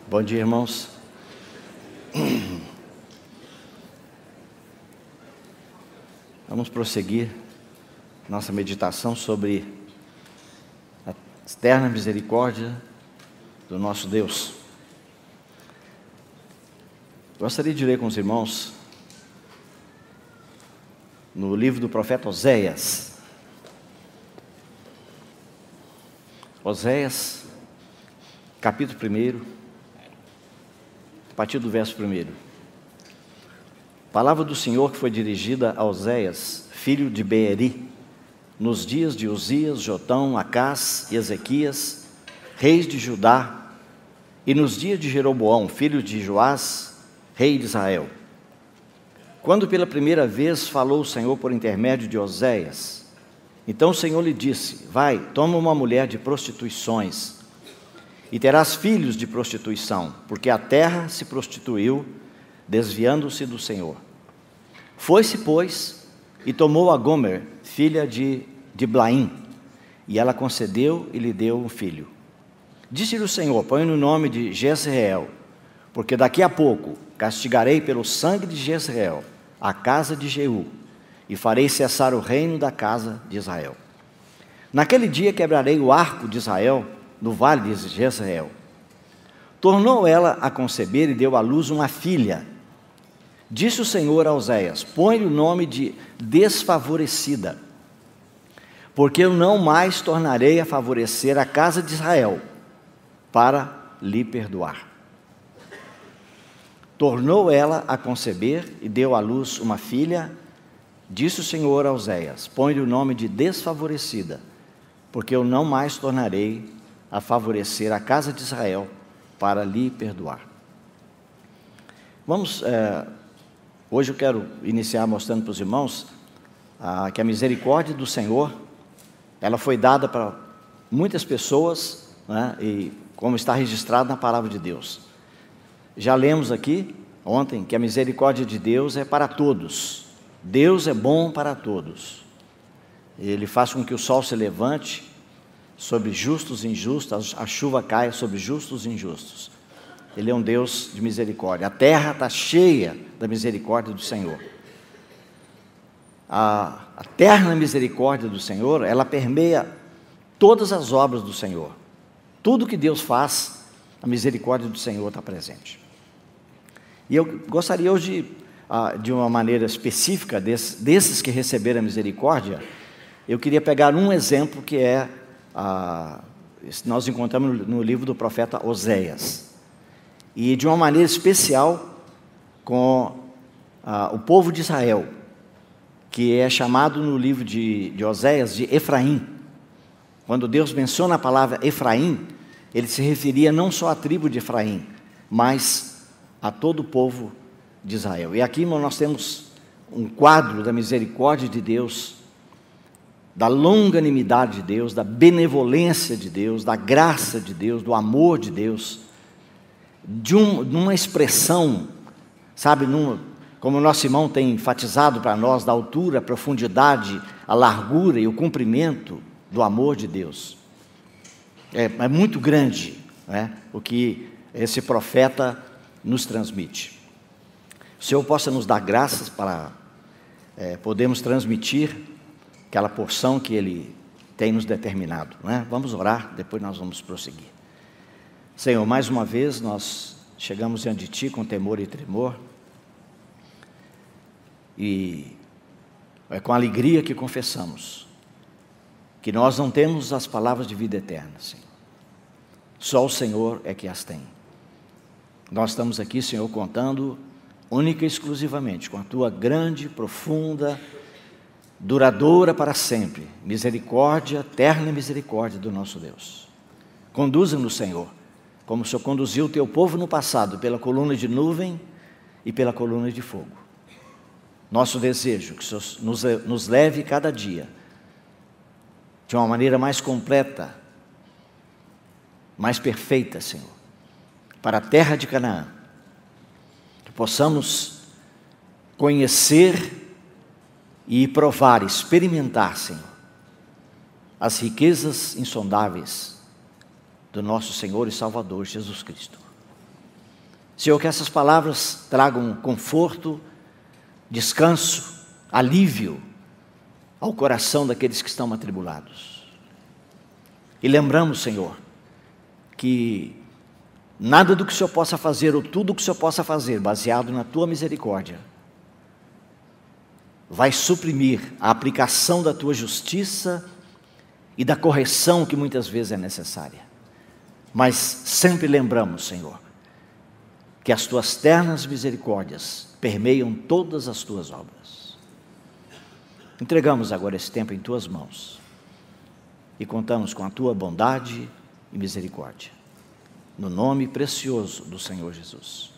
Bom dia, irmãos. Vamos prosseguir nossa meditação sobre a eterna misericórdia do nosso Deus. Gostaria de ler com os irmãos no livro do profeta Oséias. Oséias, capítulo 1, a partir do verso 1. Palavra do Senhor que foi dirigida a Oséias, filho de Beeri, nos dias de Uzias, Jotão, Acás e Ezequias, reis de Judá, e nos dias de Jeroboão, filho de Joás, rei de Israel. Quando pela primeira vez falou o Senhor por intermédio de Oséias, então o Senhor lhe disse: vai, toma uma mulher de prostituições, e terás filhos de prostituição, porque a terra se prostituiu, desviando-se do Senhor. Foi-se, pois, e tomou a Gomer, filha de Diblaim, e ela concedeu e lhe deu um filho. Disse-lhe o Senhor: põe-lhe o nome de Jezreel, porque daqui a pouco castigarei pelo sangue de Jezreel a casa de Jeú, e farei cessar o reino da casa de Israel. Naquele dia quebrarei o arco de Israel no vale de Jezreel. Tornou ela a conceber e deu à luz uma filha. Disse o Senhor a Oséias: põe-lhe o nome de desfavorecida, porque eu não mais tornarei a favorecer a casa de Israel para lhe perdoar. Tornou ela a conceber e deu à luz uma filha. Disse o Senhor a Oséias: põe-lhe o nome de desfavorecida, porque eu não mais tornarei a favorecer a casa de Israel para lhe perdoar. Hoje eu quero iniciar mostrando para os irmãos que a misericórdia do Senhor, ela foi dada para muitas pessoas, né, e como está registrado na palavra de Deus. Já lemos aqui ontem que a misericórdia de Deus é para todos. Deus é bom para todos. Ele faz com que o sol se levante sobre justos e injustos, a chuva caia sobre justos e injustos. Ele é um Deus de misericórdia. A terra está cheia da misericórdia do Senhor. A eterna misericórdia do Senhor, ela permeia todas as obras do Senhor. Tudo que Deus faz, a misericórdia do Senhor está presente. E eu gostaria hoje, de uma maneira específica, desses que receberam a misericórdia, eu queria pegar um exemplo que nós encontramos no livro do profeta Oséias, e de uma maneira especial com o povo de Israel, que é chamado no livro de Oséias de Efraim. Quando Deus menciona a palavra Efraim, ele se referia não só à tribo de Efraim, mas a todo o povo de Israel. E aqui nós temos um quadro da misericórdia de Deus, da longanimidade de Deus, da benevolência de Deus, da graça de Deus, do amor de Deus, de uma expressão, sabe, como o nosso irmão tem enfatizado para nós, da altura, a profundidade, a largura e o comprimento do amor de Deus. É muito grande, né, o que esse profeta nos transmite. O Senhor possa nos dar graças para podermos transmitir aquela porção que Ele tem nos determinado, né? Vamos orar, depois nós vamos prosseguir. Senhor, mais uma vez nós chegamos diante de Ti com temor e tremor, e é com alegria que confessamos que nós não temos as palavras de vida eterna, Senhor. Só o Senhor é que as tem. Nós estamos aqui, Senhor, contando única e exclusivamente com a Tua grande, profunda, duradoura para sempre, misericórdia, eterna misericórdia do nosso Deus. Conduza-nos, Senhor, como o Senhor conduziu o Teu povo no passado, pela coluna de nuvem e pela coluna de fogo. Nosso desejo, que o Senhor nos leve cada dia, de uma maneira mais completa, mais perfeita, Senhor, para a terra de Canaã, que possamos conhecer e provar, experimentar, Senhor, as riquezas insondáveis do nosso Senhor e Salvador Jesus Cristo. Senhor, que essas palavras tragam conforto, descanso, alívio ao coração daqueles que estão atribulados. E lembramos, Senhor, que nada do que o Senhor possa fazer, ou tudo o que o Senhor possa fazer, baseado na Tua misericórdia, vai suprimir a aplicação da Tua justiça e da correção que muitas vezes é necessária. Mas sempre lembramos, Senhor, que as Tuas ternas misericórdias permeiam todas as Tuas obras. Entregamos agora esse tempo em Tuas mãos e contamos com a Tua bondade e misericórdia, no nome precioso do Senhor Jesus.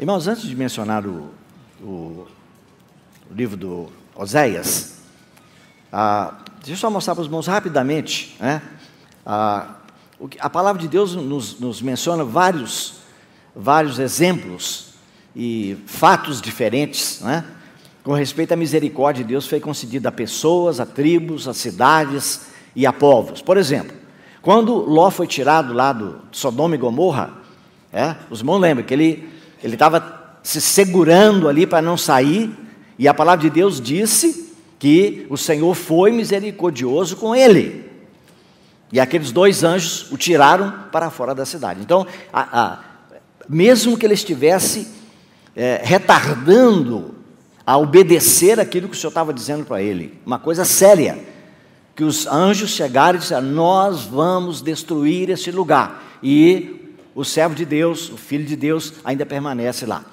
Irmãos, antes de mencionar o livro do Oséias, deixa eu só mostrar para os irmãos rapidamente, né? A palavra de Deus nos menciona vários exemplos e fatos diferentes, né? Com respeito à misericórdia de Deus, foi concedida a pessoas, a tribos, a cidades e a povos. Por exemplo, quando Ló foi tirado lá do Sodoma e Gomorra, os irmãos lembram que ele estava se segurando ali para não sair, e a palavra de Deus disse que o Senhor foi misericordioso com ele, e aqueles 2 anjos o tiraram para fora da cidade. Então, mesmo que ele estivesse retardando a obedecer aquilo que o Senhor estava dizendo para ele, uma coisa séria, que os anjos chegaram e disseram: nós vamos destruir esse lugar, e o servo de Deus, o Filho de Deus, ainda permanece lá.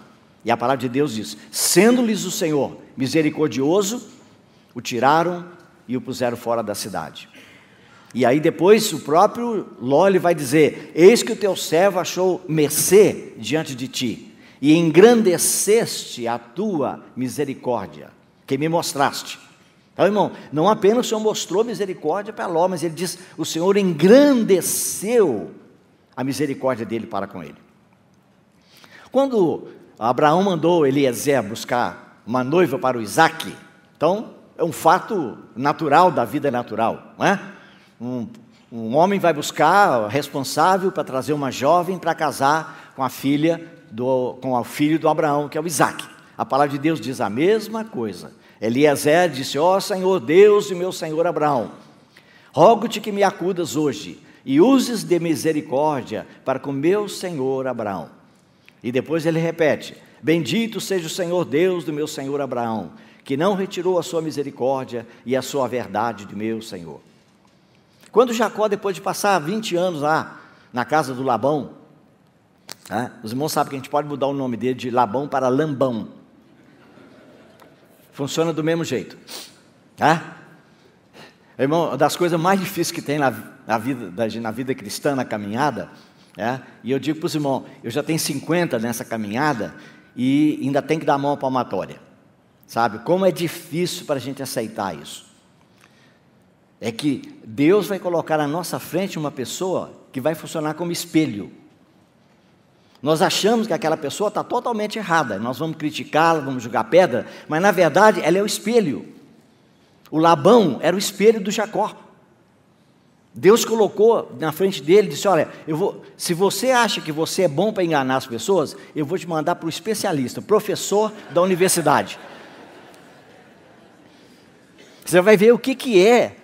E a palavra de Deus diz: sendo-lhes o Senhor misericordioso, o tiraram e o puseram fora da cidade. E aí depois o próprio Ló vai dizer: eis que o teu servo achou mercê diante de ti, e engrandeceste a tua misericórdia, que me mostraste. Então, irmão, não apenas o Senhor mostrou misericórdia para Ló, mas ele diz: o Senhor engrandeceu a misericórdia dele para com ele. Quando Abraão mandou Eliezer buscar uma noiva para o Isaque, então é um fato natural da vida natural, não é? Um homem vai buscar responsável para trazer uma jovem para casar com com o filho do Abraão, que é o Isaque. A palavra de Deus diz a mesma coisa. Eliezer disse: ó Senhor Deus e meu Senhor Abraão, rogo-te que me acudas hoje e uses de misericórdia para com meu Senhor Abraão. E depois ele repete: bendito seja o Senhor Deus do meu Senhor Abraão, que não retirou a sua misericórdia e a sua verdade de meu Senhor. Quando Jacó, depois de passar 20 anos lá na casa do Labão, os irmãos sabem que a gente pode mudar o nome dele de Labão para Lambão. Funciona do mesmo jeito. Irmão, uma das coisas mais difíceis que tem na vida cristã, na caminhada, e eu digo para os irmãos, eu já tenho 50 nessa caminhada e ainda tem que dar a mão à palmatória. Sabe, como é difícil para a gente aceitar isso. É que Deus vai colocar na nossa frente uma pessoa que vai funcionar como espelho. Nós achamos que aquela pessoa está totalmente errada, nós vamos criticá-la, vamos jogar pedra, mas na verdade ela é o espelho. O Labão era o espelho do Jacó. Deus colocou na frente dele e disse: olha, se você acha que você é bom para enganar as pessoas, eu vou te mandar para o especialista, o professor da universidade. Você vai ver o que é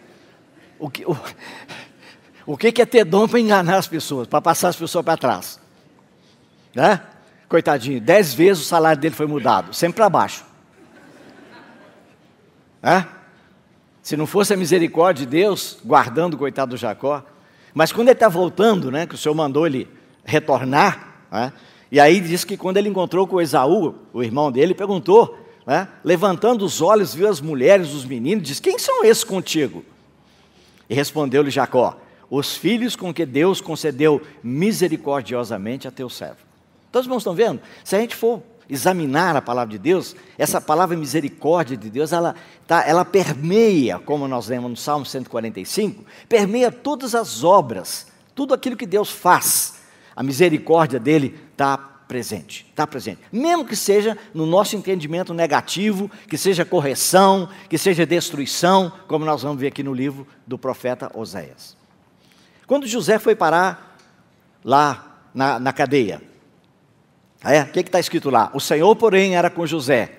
ter dom para enganar as pessoas, para passar as pessoas para trás. Coitadinho, 10 vezes o salário dele foi mudado, sempre para baixo. Se não fosse a misericórdia de Deus, guardando o coitado do Jacó. Mas quando ele está voltando, que o Senhor mandou ele retornar, e aí diz que quando ele encontrou com Esaú, o irmão dele, perguntou, levantando os olhos, viu as mulheres, os meninos, diz: quem são esses contigo? E respondeu-lhe Jacó: os filhos com que Deus concedeu misericordiosamente a teu servo. Todos os irmãos estão vendo? Se a gente for examinar a palavra de Deus, essa palavra misericórdia de Deus, ela permeia, como nós lemos no Salmo 145, permeia todas as obras, tudo aquilo que Deus faz. A misericórdia dele está presente, mesmo que seja no nosso entendimento negativo, que seja correção, que seja destruição, como nós vamos ver aqui no livro do profeta Oséias. Quando José foi parar lá na cadeia. O que está escrito lá? O Senhor, porém, era com José.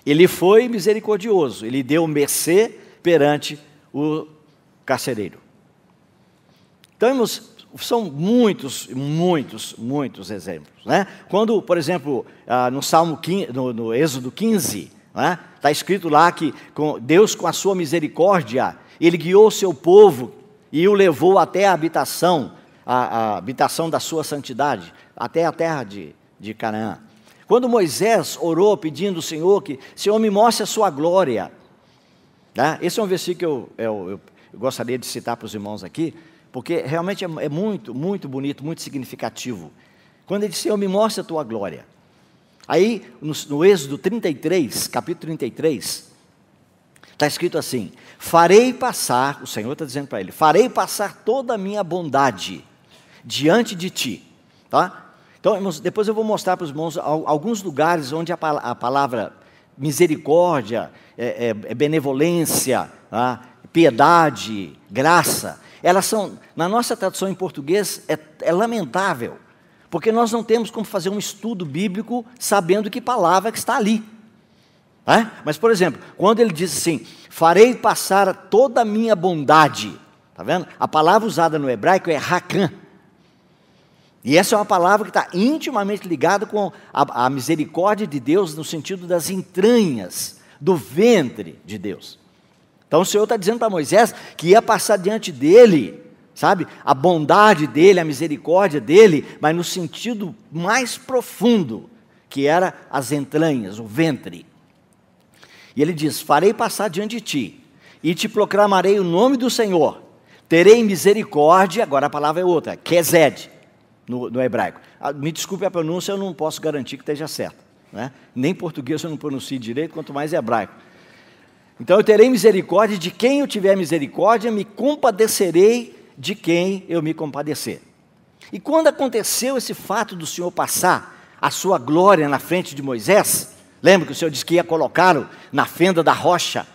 Ele foi misericordioso, ele deu mercê perante o carcereiro. Então, irmãos, são muitos exemplos, né? Quando, por exemplo, no Salmo 15, no Êxodo 15, né, está escrito lá que Deus, com a sua misericórdia, ele guiou o seu povo e o levou até a habitação da sua santidade, até a terra de Canaã. Quando Moisés orou pedindo ao Senhor que, Senhor, me mostre a sua glória, né? Esse é um versículo que eu gostaria de citar para os irmãos aqui, porque realmente é muito bonito, muito significativo. Quando ele diz, Senhor, me mostre a tua glória. Aí, no Êxodo 33, capítulo 33, está escrito assim, farei passar, o Senhor está dizendo para ele, farei passar toda a minha bondade diante de ti, tá? Então, irmãos, depois eu vou mostrar para os irmãos alguns lugares onde a palavra misericórdia, benevolência, tá? Piedade, graça, elas são, na nossa tradução em português, é lamentável, porque nós não temos como fazer um estudo bíblico sabendo que palavra que está ali. Mas, por exemplo, quando ele diz assim, farei passar toda a minha bondade, está vendo? A palavra usada no hebraico é rakan. E essa é uma palavra que está intimamente ligada com a misericórdia de Deus no sentido das entranhas, do ventre de Deus. Então o Senhor está dizendo para Moisés que ia passar diante dele, sabe, a bondade dele, a misericórdia dele, mas no sentido mais profundo, que era as entranhas, o ventre. E ele diz, farei passar diante de ti, e te proclamarei o nome do Senhor, terei misericórdia, agora a palavra é outra, kesed, no hebraico. Me desculpe a pronúncia, eu não posso garantir que esteja certo, né? Nem português eu não pronuncio direito, quanto mais hebraico. Então eu terei misericórdia de quem eu tiver misericórdia, me compadecerei de quem eu me compadecer. E quando aconteceu esse fato do Senhor passar a sua glória na frente de Moisés, lembra que o Senhor disse que ia colocá-lo na fenda da rocha,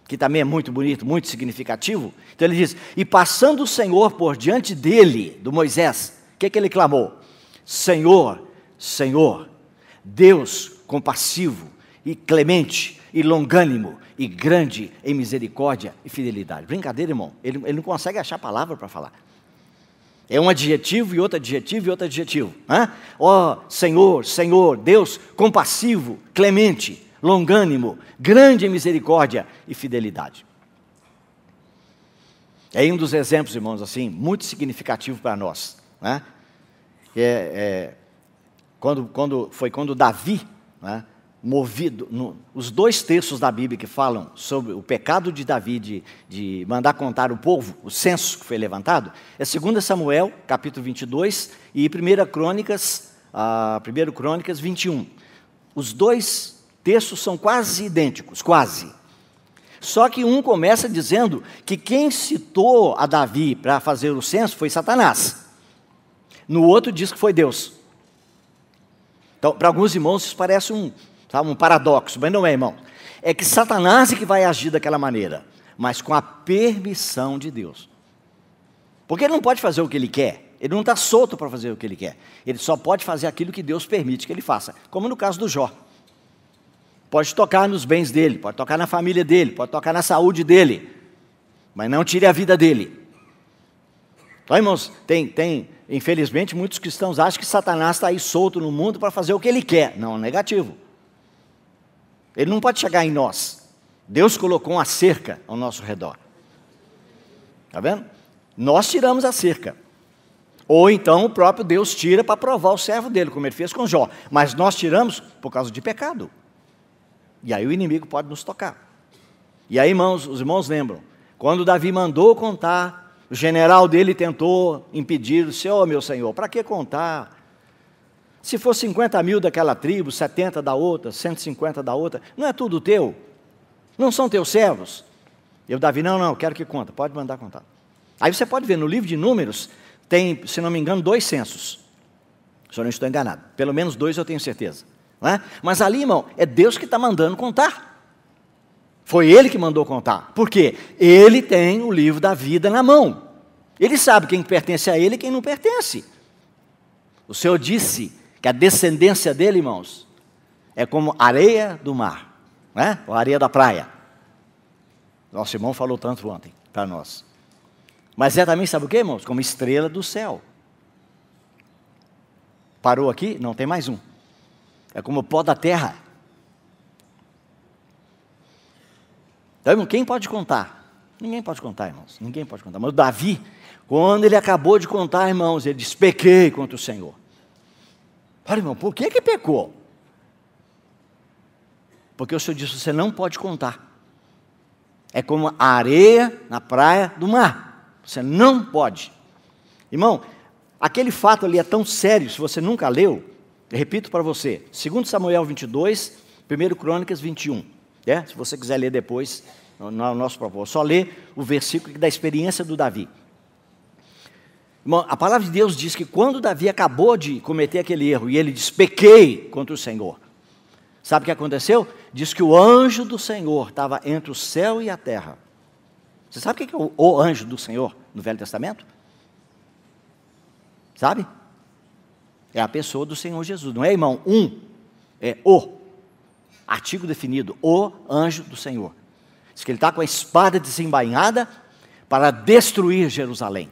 que também é muito bonito, muito significativo? Então ele diz, e passando o Senhor por diante dele, do Moisés, o que ele clamou? Senhor, Senhor, Deus compassivo e clemente e longânimo e grande em misericórdia e fidelidade. Brincadeira, irmão, ele não consegue achar palavra para falar. É um adjetivo e outro adjetivo e outro adjetivo. Ó, Senhor, Senhor, Deus compassivo, clemente, longânimo, grande em misericórdia e fidelidade. É um dos exemplos, irmãos, assim, muito significativo para nós. Quando Davi, movido, os dois textos da Bíblia que falam sobre o pecado de Davi de mandar contar o povo, o censo que foi levantado, é 2 Samuel, capítulo 22, e 1 Crônicas 21. Os dois textos são quase idênticos, quase. Só que um começa dizendo que quem citou a Davi para fazer o censo foi Satanás. No outro diz que foi Deus. Então, para alguns irmãos isso parece um paradoxo, mas não é, irmão. É que Satanás é que vai agir daquela maneira, mas com a permissão de Deus. Porque ele não pode fazer o que ele quer, ele não está solto para fazer o que ele quer. Ele só pode fazer aquilo que Deus permite que ele faça, como no caso do Jó. Pode tocar nos bens dele, pode tocar na família dele, pode tocar na saúde dele, mas não tire a vida dele. Então, irmãos, infelizmente, muitos cristãos acham que Satanás está aí solto no mundo para fazer o que ele quer. Não, negativo. Ele não pode chegar em nós. Deus colocou uma cerca ao nosso redor. Está vendo? Nós tiramos a cerca. Ou então o próprio Deus tira para provar o servo dele, como ele fez com Jó. Mas nós tiramos por causa de pecado. E aí o inimigo pode nos tocar. E aí, irmãos, os irmãos lembram, quando Davi mandou contar, o general dele tentou impedir, Senhor, meu Senhor, para que contar? Se for 50 mil daquela tribo, 70 da outra, 150 da outra, não é tudo teu? Não são teus servos? E o Davi, não, quero que conta, pode mandar contar. Aí você pode ver, no livro de Números, tem, se não me engano, 2 censos. Se eu não estou enganado, pelo menos 2 eu tenho certeza. Não é? Mas ali, irmão, é Deus que está mandando contar. Foi Ele que mandou contar. Por quê? Ele tem o livro da vida na mão. Ele sabe quem pertence a Ele e quem não pertence. O Senhor disse que a descendência dele, irmãos, é como areia do mar, né? Ou areia da praia. Nosso irmão falou tanto ontem para nós. Mas é também, sabe o que, irmãos? Como estrela do céu. Parou aqui? Não, tem mais um. É como o pó da terra. Então, irmão, quem pode contar? Ninguém pode contar, irmãos. Ninguém pode contar. Mas o Davi, quando ele acabou de contar, irmãos, ele disse: pequei contra o Senhor. Olha, irmão, por que pecou? Porque o Senhor disse: você não pode contar. É como a areia na praia do mar. Você não pode. Irmão, aquele fato ali é tão sério, se você nunca leu, eu repito para você, 2 Samuel 22, 1 Crônicas 21. Se você quiser ler depois, no nosso propósito, só lê o versículo da experiência do Davi. Irmão, a palavra de Deus diz que quando Davi acabou de cometer aquele erro, e ele disse: pequei contra o Senhor. Sabe o que aconteceu? Diz que o anjo do Senhor estava entre o céu e a terra. Você sabe o que é o anjo do Senhor no Velho Testamento? Sabe? É a pessoa do Senhor Jesus. Não é, irmão? É o. Artigo definido. O anjo do Senhor. Diz que ele está com a espada desembainhada para destruir Jerusalém.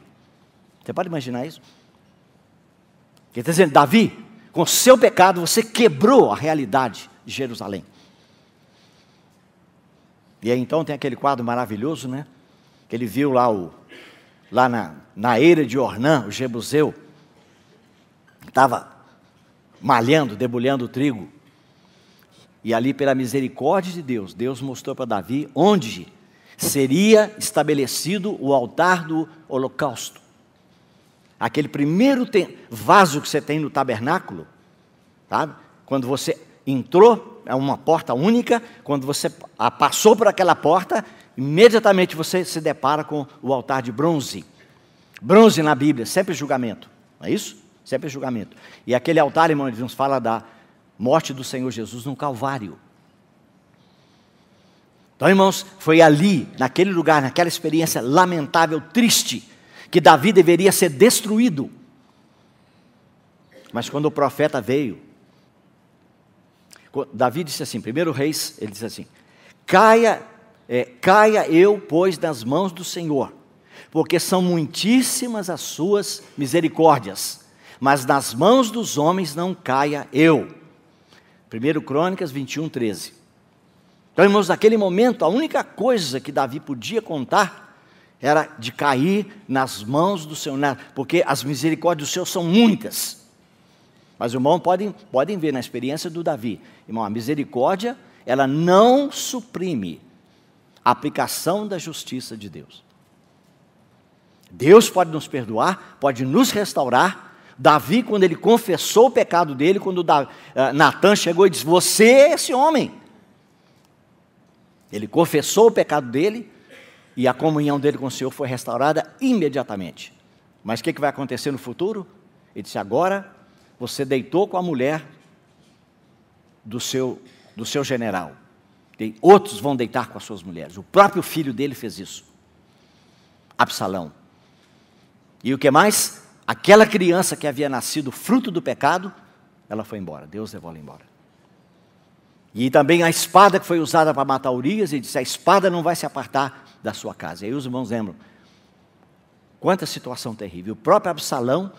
Você pode imaginar isso? Ele está dizendo: Davi, com o seu pecado você quebrou a realidade de Jerusalém. E aí então tem aquele quadro maravilhoso, né? Que ele viu lá na eira de Ornã, o Jebuseu, estava malhando, debulhando o trigo. E ali, pela misericórdia de Deus, Deus mostrou para Davi onde seria estabelecido o altar do holocausto. Aquele primeiro vaso que você tem no tabernáculo, sabe? Quando você entrou, é uma porta única, quando você passou por aquela porta, imediatamente você se depara com o altar de bronze. Bronze na Bíblia, sempre julgamento, não é isso? Sempre julgamento. E aquele altar, irmão, ele nos fala da morte do Senhor Jesus no Calvário. Então, irmãos, foi ali, naquele lugar, naquela experiência lamentável, triste, que Davi deveria ser destruído. Mas quando o profeta veio, Davi disse assim, 1 Reis, ele disse assim: caia eu, pois, nas mãos do Senhor, porque são muitíssimas as suas misericórdias, mas nas mãos dos homens não caia eu. 1 Crônicas 21, 13. Então, irmãos, naquele momento, a única coisa que Davi podia contar era de cair nas mãos do Senhor, porque as misericórdias do Senhor são muitas. Mas, irmão, podem ver na experiência do Davi, irmão, a misericórdia, ela não suprime a aplicação da justiça de Deus. Deus pode nos perdoar, pode nos restaurar. Davi, quando ele confessou o pecado dele, quando Natã chegou e disse: você é esse homem. Ele confessou o pecado dele e a comunhão dele com o Senhor foi restaurada imediatamente. Mas o que vai acontecer no futuro? Ele disse: agora você deitou com a mulher do seu general. Outros vão deitar com as suas mulheres. O próprio filho dele fez isso, Absalão. E o que mais? Aquela criança que havia nascido fruto do pecado, ela foi embora, Deus levou ela embora. E também a espada que foi usada para matar Urias, ele disse: a espada não vai se apartar da sua casa. E aí os irmãos lembram, quanta situação terrível. O próprio Absalão,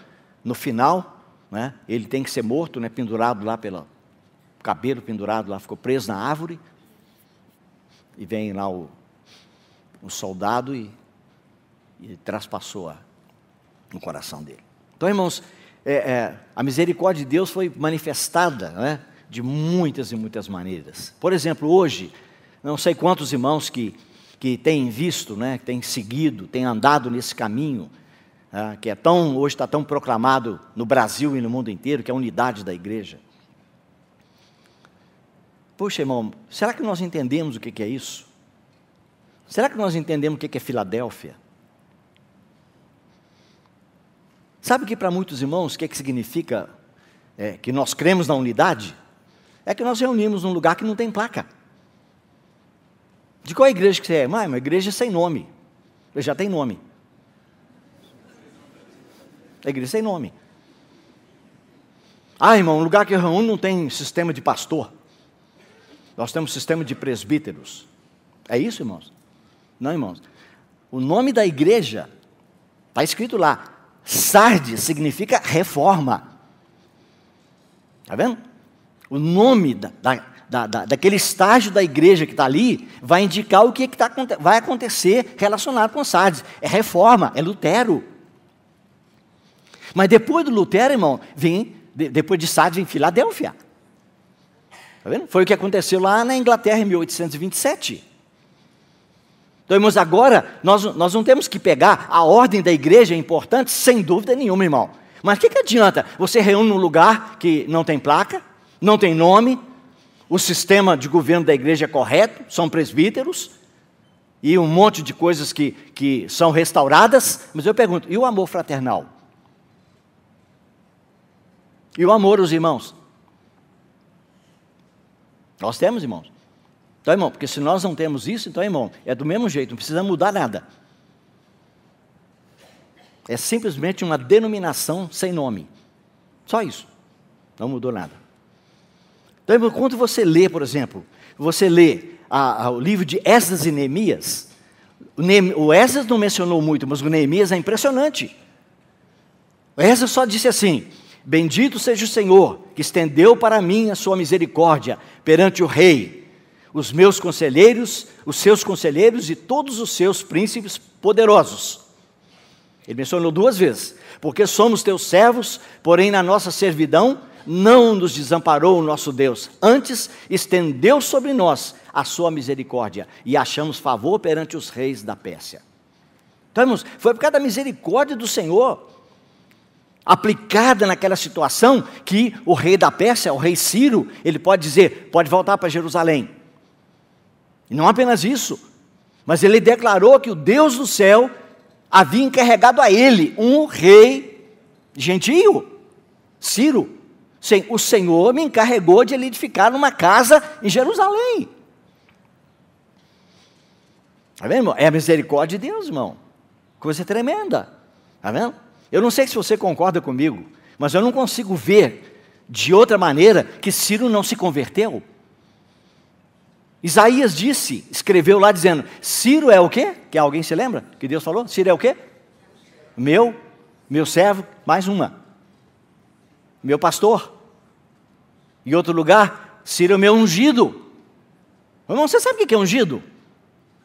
no final, né, ele tem que ser morto, né, pendurado lá pelo cabelo, pendurado lá, ficou preso na árvore, e vem lá o soldado e traspassou no coração dele. Então, irmãos, a misericórdia de Deus foi manifestada, né, de muitas e muitas maneiras. Por exemplo, hoje, não sei quantos irmãos que têm visto, né, que têm seguido, têm andado nesse caminho, que hoje está tão proclamado no Brasil e no mundo inteiro, que é a unidade da igreja. Poxa, irmão, será que nós entendemos o que é isso? Será que nós entendemos o que é Filadélfia? Sabe que para muitos irmãos, o que significa que nós cremos na unidade? É que nós reunimos num lugar que não tem placa. De qual igreja que você é? Uma igreja sem nome. Já tem nome. A igreja sem nome. Ah, irmão, um lugar que eu reúno não tem sistema de pastor. Nós temos sistema de presbíteros. É isso, irmãos? Não, irmãos. O nome da igreja, está escrito lá, Sardes significa reforma. Está vendo? O nome daquele estágio da igreja que está ali vai indicar o que vai acontecer relacionado com Sardes. É reforma, é Lutero. Mas depois do Lutero, irmão, depois de Sardes vem Filadélfia. Está vendo? Foi o que aconteceu lá na Inglaterra em 1827. Então, irmãos, agora nós não temos que pegar a ordem da igreja, é importante, sem dúvida nenhuma, irmão. Mas o que adianta? Você reúne num lugar que não tem placa, não tem nome, o sistema de governo da igreja é correto, são presbíteros, e um monte de coisas que são restauradas, mas eu pergunto, e o amor fraternal? E o amor aos irmãos? Nós temos, irmãos. Então, irmão, porque se nós não temos isso, então, irmão, é do mesmo jeito, não precisa mudar nada. É simplesmente uma denominação sem nome. Só isso. Não mudou nada. Então, irmão, quando você lê, por exemplo, você lê o livro de Esdras e Neemias, o Esdras não mencionou muito, mas o Neemias é impressionante. O Esdras só disse assim: bendito seja o Senhor, que estendeu para mim a sua misericórdia perante o rei, os meus conselheiros, os seus conselheiros e todos os seus príncipes poderosos. Ele mencionou 2 vezes. Porque somos teus servos, porém na nossa servidão não nos desamparou o nosso Deus. Antes estendeu sobre nós a sua misericórdia e achamos favor perante os reis da Pérsia. Então, irmãos, foi por causa da misericórdia do Senhor, aplicada naquela situação, que o rei da Pérsia, o rei Ciro, ele pode dizer, pode voltar para Jerusalém. E não apenas isso, mas ele declarou que o Deus do céu havia encarregado a ele um rei gentio, Ciro. O Senhor me encarregou de ele edificar uma casa em Jerusalém. Está vendo, irmão? É a misericórdia de Deus, irmão. Coisa tremenda. Está vendo? Eu não sei se você concorda comigo, mas eu não consigo ver de outra maneira que Ciro não se converteu. Isaías escreveu lá dizendo, Ciro é o quê? Que alguém se lembra? Que Deus falou? Ciro é o quê? Meu servo, mais uma. Meu pastor. Em outro lugar, Ciro é o meu ungido. Irmão, você sabe o que é ungido?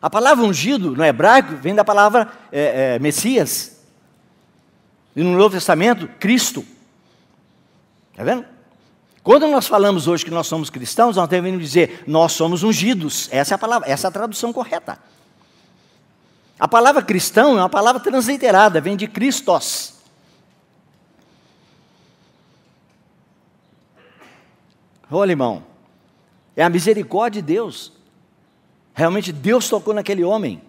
A palavra ungido no hebraico vem da palavra Messias. E no Novo Testamento, Cristo. Está vendo? Quando nós falamos hoje que nós somos cristãos, nós devemos dizer, nós somos ungidos. Essa é a palavra, essa é a tradução correta. A palavra cristão é uma palavra transliterada, vem de Christos. Olha, irmão, é a misericórdia de Deus. Realmente Deus tocou naquele homem.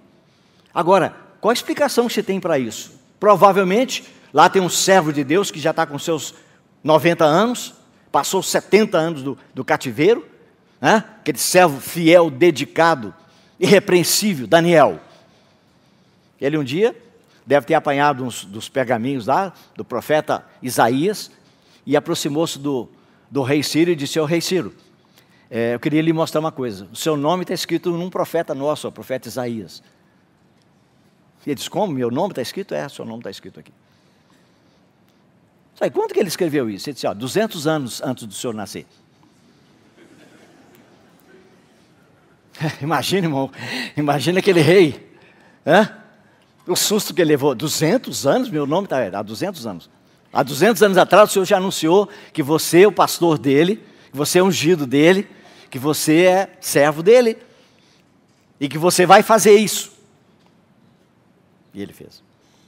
Agora, qual a explicação que você tem para isso? Provavelmente, lá tem um servo de Deus que já está com seus 90 anos, passou 70 anos do cativeiro, né? Aquele servo fiel, dedicado, irrepreensível, Daniel. Ele um dia deve ter apanhado uns dos pergaminhos lá, do profeta Isaías, e aproximou-se do rei Ciro e disse, rei Ciro, eu queria lhe mostrar uma coisa, o seu nome está escrito num profeta nosso, o profeta Isaías. E ele disse, como? Meu nome está escrito? Seu nome está escrito aqui. Sabe quando que ele escreveu isso? Ele disse, 200 anos antes do senhor nascer. Imagina, irmão, imagina aquele rei, o susto que ele levou. 200 anos, meu nome está há 200 anos. Há 200 anos atrás o Senhor já anunciou que você é o pastor dele, que você é ungido dele, que você é servo dele, e que você vai fazer isso. E ele fez.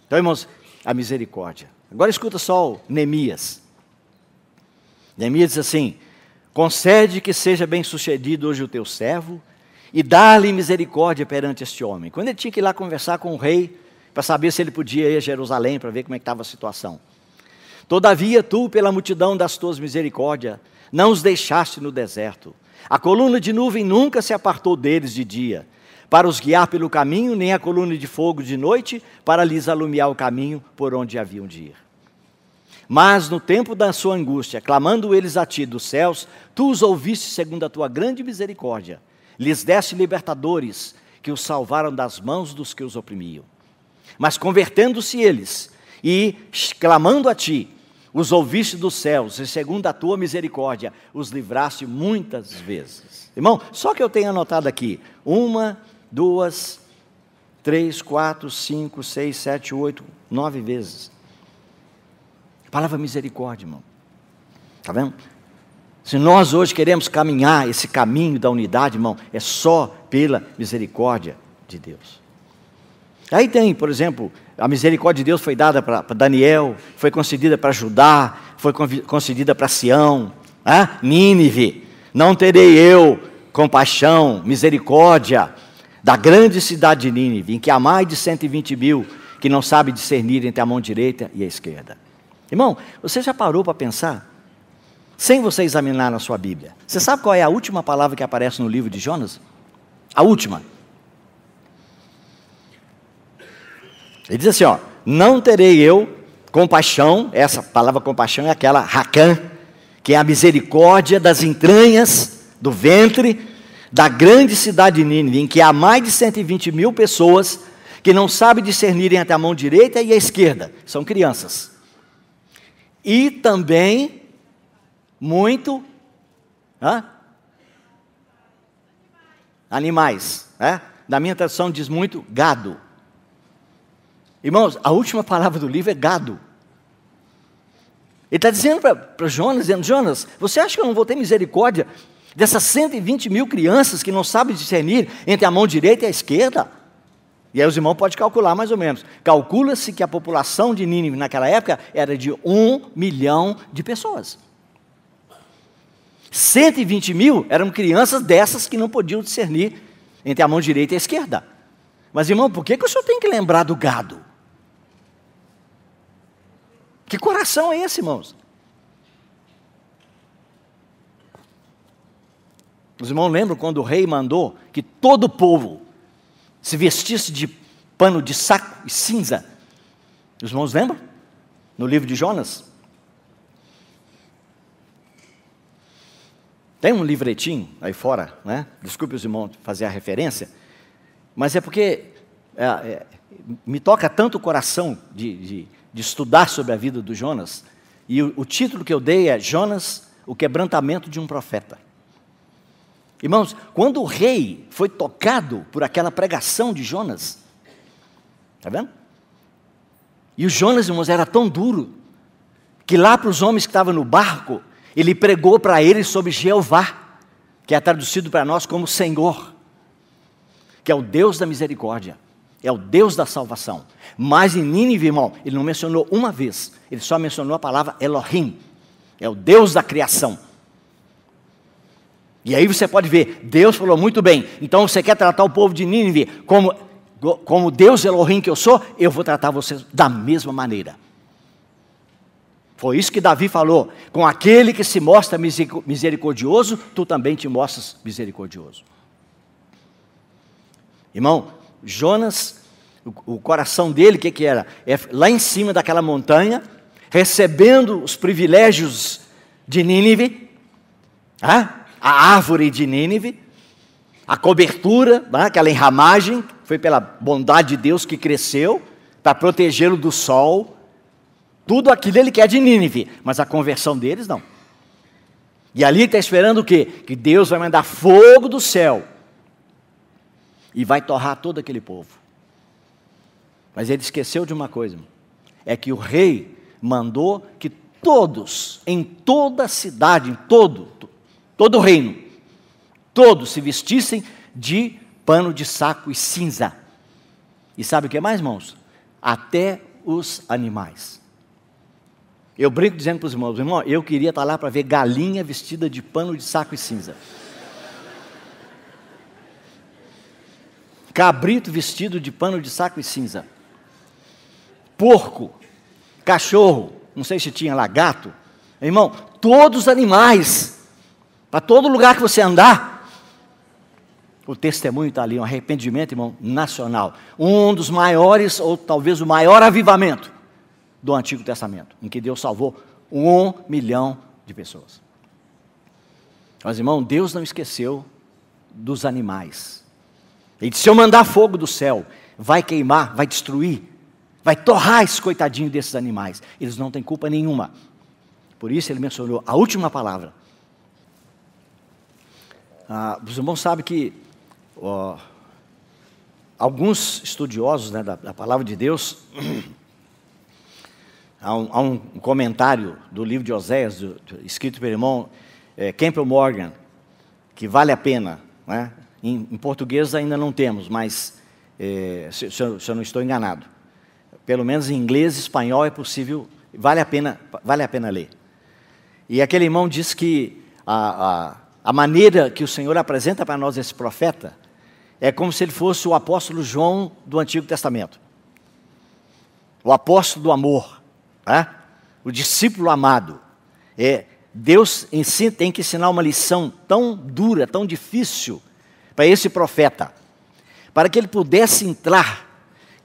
Então, irmãos, a misericórdia. Agora escuta só o Neemias. Neemias diz assim, concede que seja bem sucedido hoje o teu servo, e dá-lhe misericórdia perante este homem. Quando ele tinha que ir lá conversar com o rei, para saber se ele podia ir a Jerusalém, para ver como é que estava a situação. Todavia tu, pela multidão das tuas misericórdias, não os deixaste no deserto. A coluna de nuvem nunca se apartou deles de dia, para os guiar pelo caminho, nem a coluna de fogo de noite, para lhes alumiar o caminho por onde haviam de ir. Mas no tempo da sua angústia, clamando eles a ti dos céus, tu os ouviste segundo a tua grande misericórdia. Lhes deste libertadores, que os salvaram das mãos dos que os oprimiam. Mas convertendo-se eles e clamando a ti, os ouviste dos céus, e segundo a tua misericórdia, os livraste muitas vezes. Irmão, só que eu tenho anotado aqui, 1, 2, 3, 4, 5, 6, 7, 8, 9 vezes. A palavra misericórdia, irmão. Está vendo? Se nós hoje queremos caminhar esse caminho da unidade, irmão, é só pela misericórdia de Deus. Aí tem, por exemplo, a misericórdia de Deus foi dada para Daniel, foi concedida para Judá, foi concedida para Sião, Nínive. Não terei eu compaixão, misericórdia da grande cidade de Nínive, em que há mais de 120 mil que não sabe discernir entre a mão direita e a esquerda. Irmão, você já parou para pensar? Sem você examinar na sua Bíblia. Você sabe qual é a última palavra que aparece no livro de Jonas? A última. Ele diz assim, ó, não terei eu compaixão, essa palavra compaixão é aquela racan, que é a misericórdia das entranhas, do ventre, da grande cidade de Nínive, em que há mais de 120 mil pessoas que não sabem discernir entre a mão direita e a esquerda, são crianças. E também, animais, na minha tradução diz muito, gado. Irmãos, a última palavra do livro é gado. Ele está dizendo para Jonas, Jonas, você acha que eu não vou ter misericórdia dessas 120 mil crianças que não sabem discernir entre a mão direita e a esquerda? E aí os irmãos podem calcular mais ou menos. Calcula-se que a população de Nínive naquela época era de 1 milhão de pessoas. 120 mil eram crianças dessas que não podiam discernir entre a mão direita e a esquerda. Mas irmão, por que o senhor tem que lembrar do gado? Que coração é esse, irmãos? Os irmãos lembram quando o rei mandou que todo o povo se vestisse de pano de saco e cinza? Os irmãos lembram? No livro de Jonas. Tem um livretinho aí fora, né? Desculpe os irmãos fazer a referência, mas é porque me toca tanto o coração de estudar sobre a vida do Jonas, e o título que eu dei é Jonas, o quebrantamento de um profeta. Irmãos, quando o rei foi tocado por aquela pregação de Jonas, está vendo? E o Jonas, irmãos, era tão duro, que lá para os homens que estavam no barco, ele pregou para eles sobre Jeová, que é traduzido para nós como Senhor, que é o Deus da misericórdia, é o Deus da salvação. Mas em Nínive, irmão, ele não mencionou uma vez, ele só mencionou a palavra Elohim, é o Deus da criação. E aí você pode ver, Deus falou muito bem, então você quer tratar o povo de Nínive como Deus Elohim que eu sou, eu vou tratar vocês da mesma maneira. Foi isso que Davi falou, com aquele que se mostra misericordioso, tu também te mostras misericordioso. Irmão, Jonas, o coração dele, o que era? É lá em cima daquela montanha, recebendo os privilégios de Nínive, a árvore de Nínive, a cobertura, aquela enramagem, foi pela bondade de Deus que cresceu, para protegê-lo do sol, tudo aquilo ele quer de Nínive, mas a conversão deles não. E ali está esperando o quê? Que Deus vai mandar fogo do céu, e vai torrar todo aquele povo. Mas ele esqueceu de uma coisa, é que o rei mandou que todos, em toda a cidade, em todo o reino, todos se vestissem de pano de saco e cinza. E sabe o que mais, irmãos? Até os animais. Eu brinco dizendo para os irmãos, eu queria estar lá para ver galinha vestida de pano de saco e cinza. Cabrito vestido de pano de saco e cinza. Porco, cachorro, não sei se tinha lá gato. Irmão, todos os animais, para todo lugar que você andar, o testemunho está ali, um arrependimento, irmão, nacional. Um dos maiores, ou talvez o maior avivamento do Antigo Testamento, em que Deus salvou 1 milhão de pessoas. Mas, irmão, Deus não esqueceu dos animais. Ele disse: se eu mandar fogo do céu, vai queimar, vai destruir, vai torrar esse coitadinho desses animais. Eles não têm culpa nenhuma. Por isso ele mencionou a última palavra. Os irmãos sabem que alguns estudiosos, né, da palavra de Deus, há um comentário do livro de Oséias, escrito pelo irmão Campbell Morgan, que vale a pena, né? Em português ainda não temos, mas se eu não estou enganado, pelo menos em inglês e espanhol é possível, vale a pena ler. E aquele irmão diz que a maneira que o Senhor apresenta para nós esse profeta é como se ele fosse o apóstolo João do Antigo Testamento, o apóstolo do amor, né? O discípulo amado. Deus tem que ensinar uma lição tão dura, tão difícil para esse profeta, para que ele pudesse entrar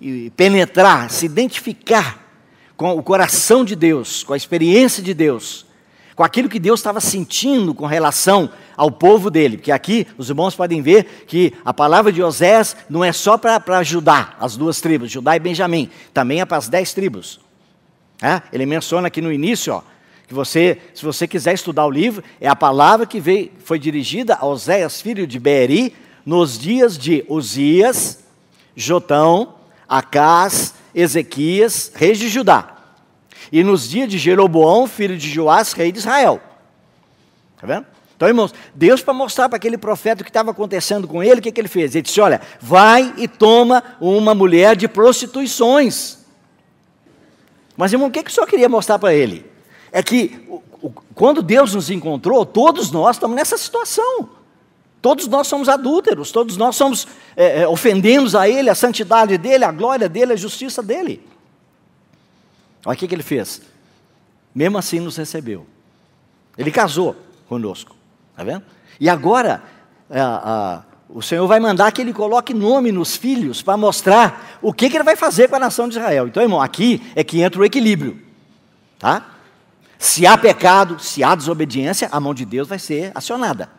e penetrar, se identificar com o coração de Deus, com a experiência de Deus, com aquilo que Deus estava sentindo com relação ao povo dele. Porque aqui os irmãos podem ver que a palavra de Oséias não é só para Judá, as duas tribos, Judá e Benjamim, também é para as 10 tribos. Ele menciona aqui no início, que se você quiser estudar o livro, é a palavra que foi dirigida a Oséias, filho de Beeri, nos dias de Uzias, Jotão, Acás, Ezequias, reis de Judá, e nos dias de Jeroboão, filho de Joás, rei de Israel. Está vendo? Então, irmãos, Deus, para mostrar para aquele profeta o que estava acontecendo com ele, o que ele fez? Ele disse: olha, vai e toma uma mulher de prostituições. Mas, irmão, o que o Senhor queria mostrar para ele? É que quando Deus nos encontrou, todos nós estamos nessa situação. Todos nós somos adúlteros, todos nós somos ofendemos a Ele, a santidade dEle, a glória dEle, a justiça dEle. Olha o que ele fez. Mesmo assim nos recebeu. Ele casou conosco, está vendo? E agora, o Senhor vai mandar que Ele coloque nome nos filhos para mostrar o que Ele vai fazer com a nação de Israel. Então, irmão, aqui é que entra o equilíbrio, tá? Se há pecado, se há desobediência, a mão de Deus vai ser acionada.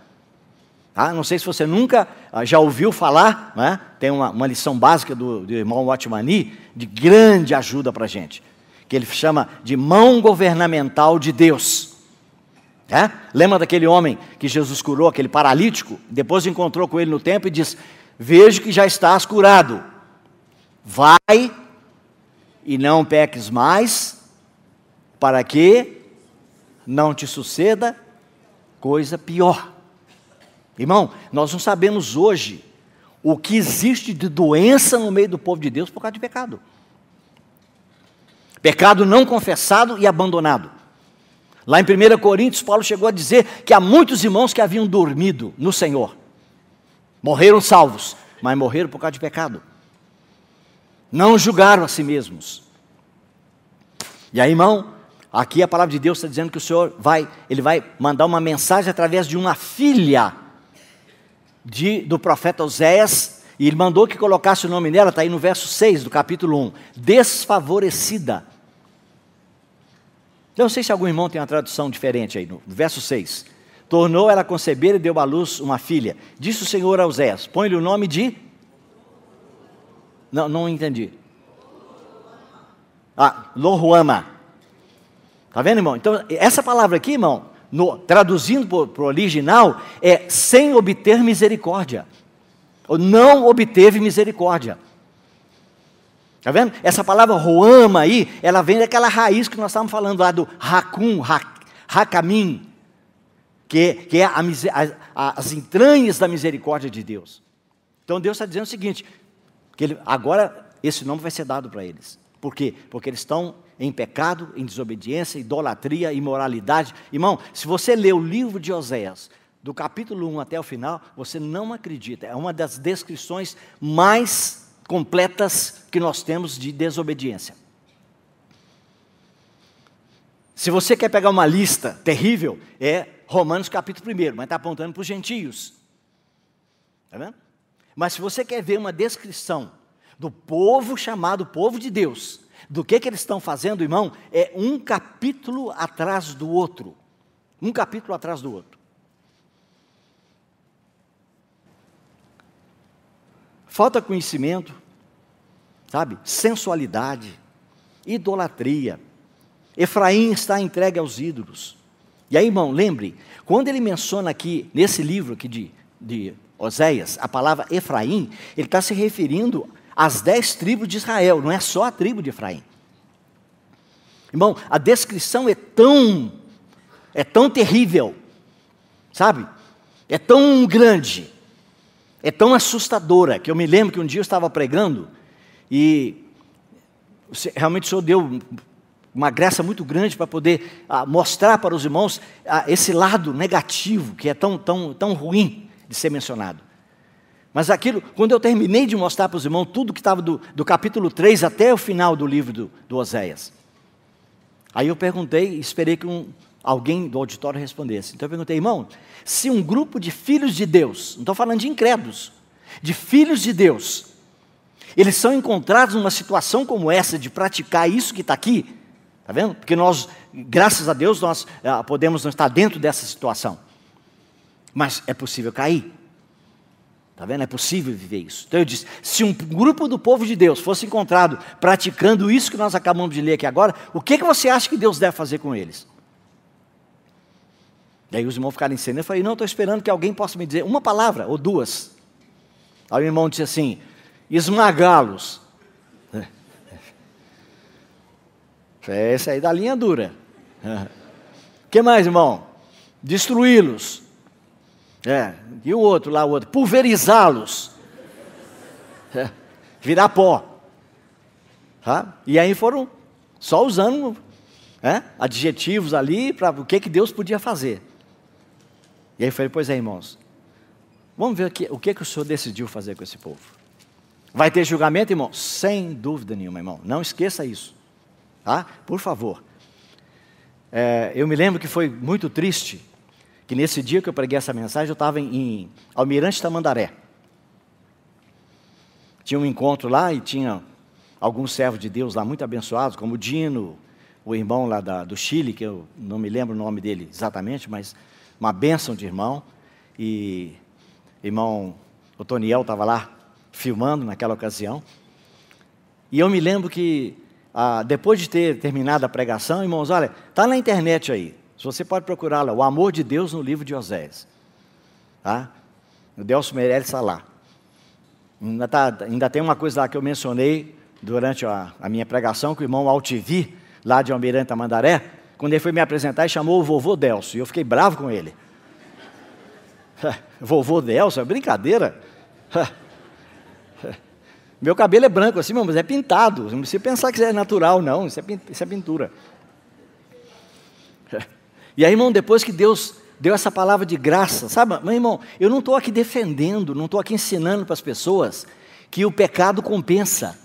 Não sei se você nunca já ouviu falar, né? Tem uma lição básica do irmão Watmani, de grande ajuda para a gente, que ele chama de mão governamental de Deus. Lembra daquele homem que Jesus curou, aquele paralítico? Depois encontrou com ele no templo e diz: vejo que já estás curado, vai e não peques mais, para que não te suceda coisa pior. Irmão, nós não sabemos hoje o que existe de doença no meio do povo de Deus por causa de pecado. Pecado não confessado e abandonado. Lá em 1 Coríntios, Paulo chegou a dizer que há muitos irmãos que haviam dormido no Senhor. Morreram salvos, mas morreram por causa de pecado. Não julgaram a si mesmos. E aí, irmão, aqui a palavra de Deus está dizendo que o Senhor Ele vai mandar uma mensagem através de uma filha do profeta Oséias, e ele mandou que colocasse o nome dela, está aí no verso 6 do capítulo 1, desfavorecida. Eu não sei se algum irmão tem uma tradução diferente aí, no verso 6. Tornou ela a conceber e deu à luz uma filha. Disse o Senhor a Oséias: põe-lhe o nome de... Não entendi. Lohuama. Está vendo, irmão? Então, essa palavra aqui, irmão, traduzindo para o original, é sem obter misericórdia. Ou não obteve misericórdia. Está vendo? Essa palavra Roama aí, ela vem daquela raiz que nós estávamos falando lá do Hakum, Hakamim, que é as entranhas da misericórdia de Deus. Então Deus está dizendo o seguinte, que agora esse nome vai ser dado para eles. Por quê? Porque eles estão em pecado, em desobediência, idolatria, imoralidade. Irmão, se você ler o livro de Oséias, do capítulo 1 até o final, você não acredita. É uma das descrições mais completas que nós temos de desobediência. Se você quer pegar uma lista terrível, é Romanos capítulo 1, mas está apontando para os gentios. Está vendo? Mas se você quer ver uma descrição do povo chamado povo de Deus, do que eles estão fazendo, irmão, é um capítulo atrás do outro. Um capítulo atrás do outro. Falta conhecimento, sabe? Sensualidade, idolatria. Efraim está entregue aos ídolos. E aí, irmão, lembre, quando ele menciona aqui, nesse livro aqui de Oséias, a palavra Efraim, ele está se referindo às 10 tribos de Israel, não é só a tribo de Efraim. Irmão, a descrição é tão terrível, sabe? É tão grande, é tão assustadora, que eu me lembro que um dia eu estava pregando, e realmente o Senhor deu uma graça muito grande para poder mostrar para os irmãos esse lado negativo, que é tão ruim de ser mencionado. Mas aquilo, quando eu terminei de mostrar para os irmãos tudo que estava do capítulo 3 até o final do livro do Oséias, aí eu perguntei, esperei que alguém do auditório respondesse. Então eu perguntei, irmão, se um grupo de filhos de Deus, não estou falando de incrédulos, de filhos de Deus, eles são encontrados numa situação como essa, de praticar isso que está aqui, está vendo? Porque nós, graças a Deus, nós podemos não estar dentro dessa situação, mas é possível cair. Está vendo? É possível viver isso. Então eu disse, se um grupo do povo de Deus fosse encontrado praticando isso que nós acabamos de ler aqui agora, o que você acha que Deus deve fazer com eles? Daí os irmãos ficaram em cena, eu falei, não, estou esperando que alguém possa me dizer uma palavra ou duas. Aí o irmão disse assim, esmagá-los. Esse aí da linha dura. O que mais, irmão? Destruí-los. E o outro lá, pulverizá-los. Virar pó. Tá? E aí foram só usando adjetivos ali para o que Deus podia fazer. E aí eu falei, pois é, irmãos, vamos ver o que o Senhor decidiu fazer com esse povo. Vai ter julgamento, irmão? Sem dúvida nenhuma, irmão. Não esqueça isso. Tá? Por favor. Eu me lembro que foi muito triste, que nesse dia que eu preguei essa mensagem, eu estava em Almirante Tamandaré. Tinha um encontro lá e tinha alguns servos de Deus lá muito abençoados, como o Dino, o irmão lá do Chile, que eu não me lembro o nome dele exatamente, mas uma bênção de irmão. E irmão Otoniel estava lá filmando naquela ocasião. E eu me lembro que, depois de ter terminado a pregação, irmãos, olha, está na internet aí. Você pode procurar lá, O Amor de Deus no livro de Oséias. Tá? O Delcio Meirelles está lá. Ainda tem uma coisa lá que eu mencionei durante a minha pregação, que o irmão Altivi, lá de Almirante Tamandaré, quando ele foi me apresentar, ele chamou o vovô Delcio, e eu fiquei bravo com ele. Vovô Delcio, é brincadeira. Meu cabelo é branco assim, mas é pintado, não precisa pensar que isso é natural, não, isso é pintura. E aí, irmão, depois que Deus deu essa palavra de graça, sabe, meu irmão, eu não estou aqui defendendo, não estou aqui ensinando para as pessoas que o pecado compensa.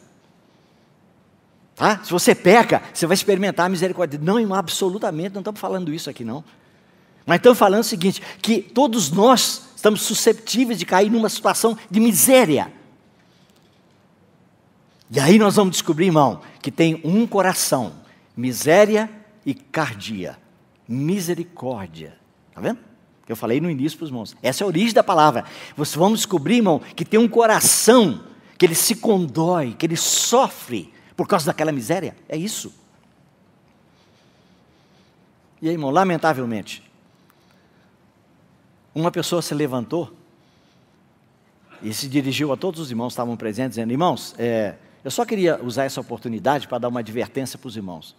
Tá? Se você peca, você vai experimentar a misericórdia. Não, irmão, absolutamente, não estamos falando isso aqui, não. Mas estamos falando o seguinte, que todos nós estamos susceptíveis de cair numa situação de miséria. E aí nós vamos descobrir, irmão, que tem um coração, miséria e cardia, misericórdia. Está vendo? Que eu falei no início para os irmãos. Essa é a origem da palavra. Vocês vão descobrir, irmão, que tem um coração que ele se condói, que ele sofre por causa daquela miséria. É isso. E aí, irmão, lamentavelmente, uma pessoa se levantou e se dirigiu a todos os irmãos que estavam presentes, dizendo, irmãos, eu só queria usar essa oportunidade para dar uma advertência para os irmãos.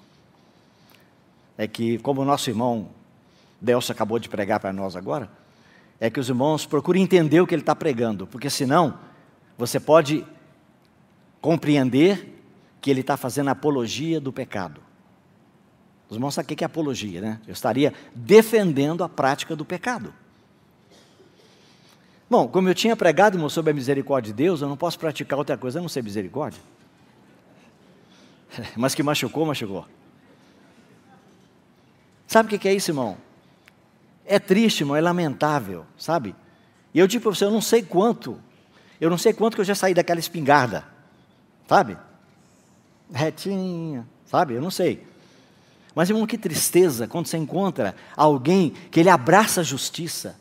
É que, como o nosso irmão Delcio acabou de pregar para nós agora, é que os irmãos procurem entender o que ele está pregando, porque senão você pode compreender que ele está fazendo apologia do pecado. Os irmãos sabem o que é apologia, né? Eu estaria defendendo a prática do pecado. Bom, como eu tinha pregado, irmão, sobre a misericórdia de Deus, eu não posso praticar outra coisa a não ser misericórdia. Mas que machucou, machucou. Sabe o que é isso, irmão? É triste, irmão, é lamentável, sabe? E eu digo para você, eu não sei quanto que eu já saí daquela espingarda, sabe? retinha, sabe? Eu não sei. Mas, irmão, que tristeza quando você encontra alguém que ele abraça a justiça.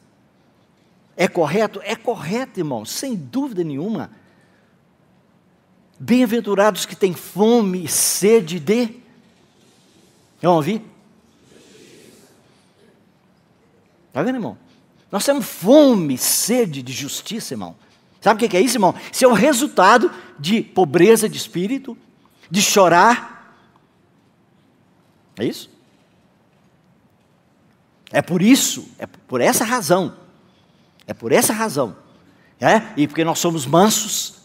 É correto? É correto, irmão, sem dúvida nenhuma. Bem-aventurados que têm fome e sede de... Vamos ouvir? Está vendo, irmão? Nós temos fome e sede de justiça, irmão. Sabe o que é isso, irmão? Isso é o resultado de pobreza de espírito, de chorar. É isso? É por isso, é por essa razão. É por essa razão. E porque nós somos mansos,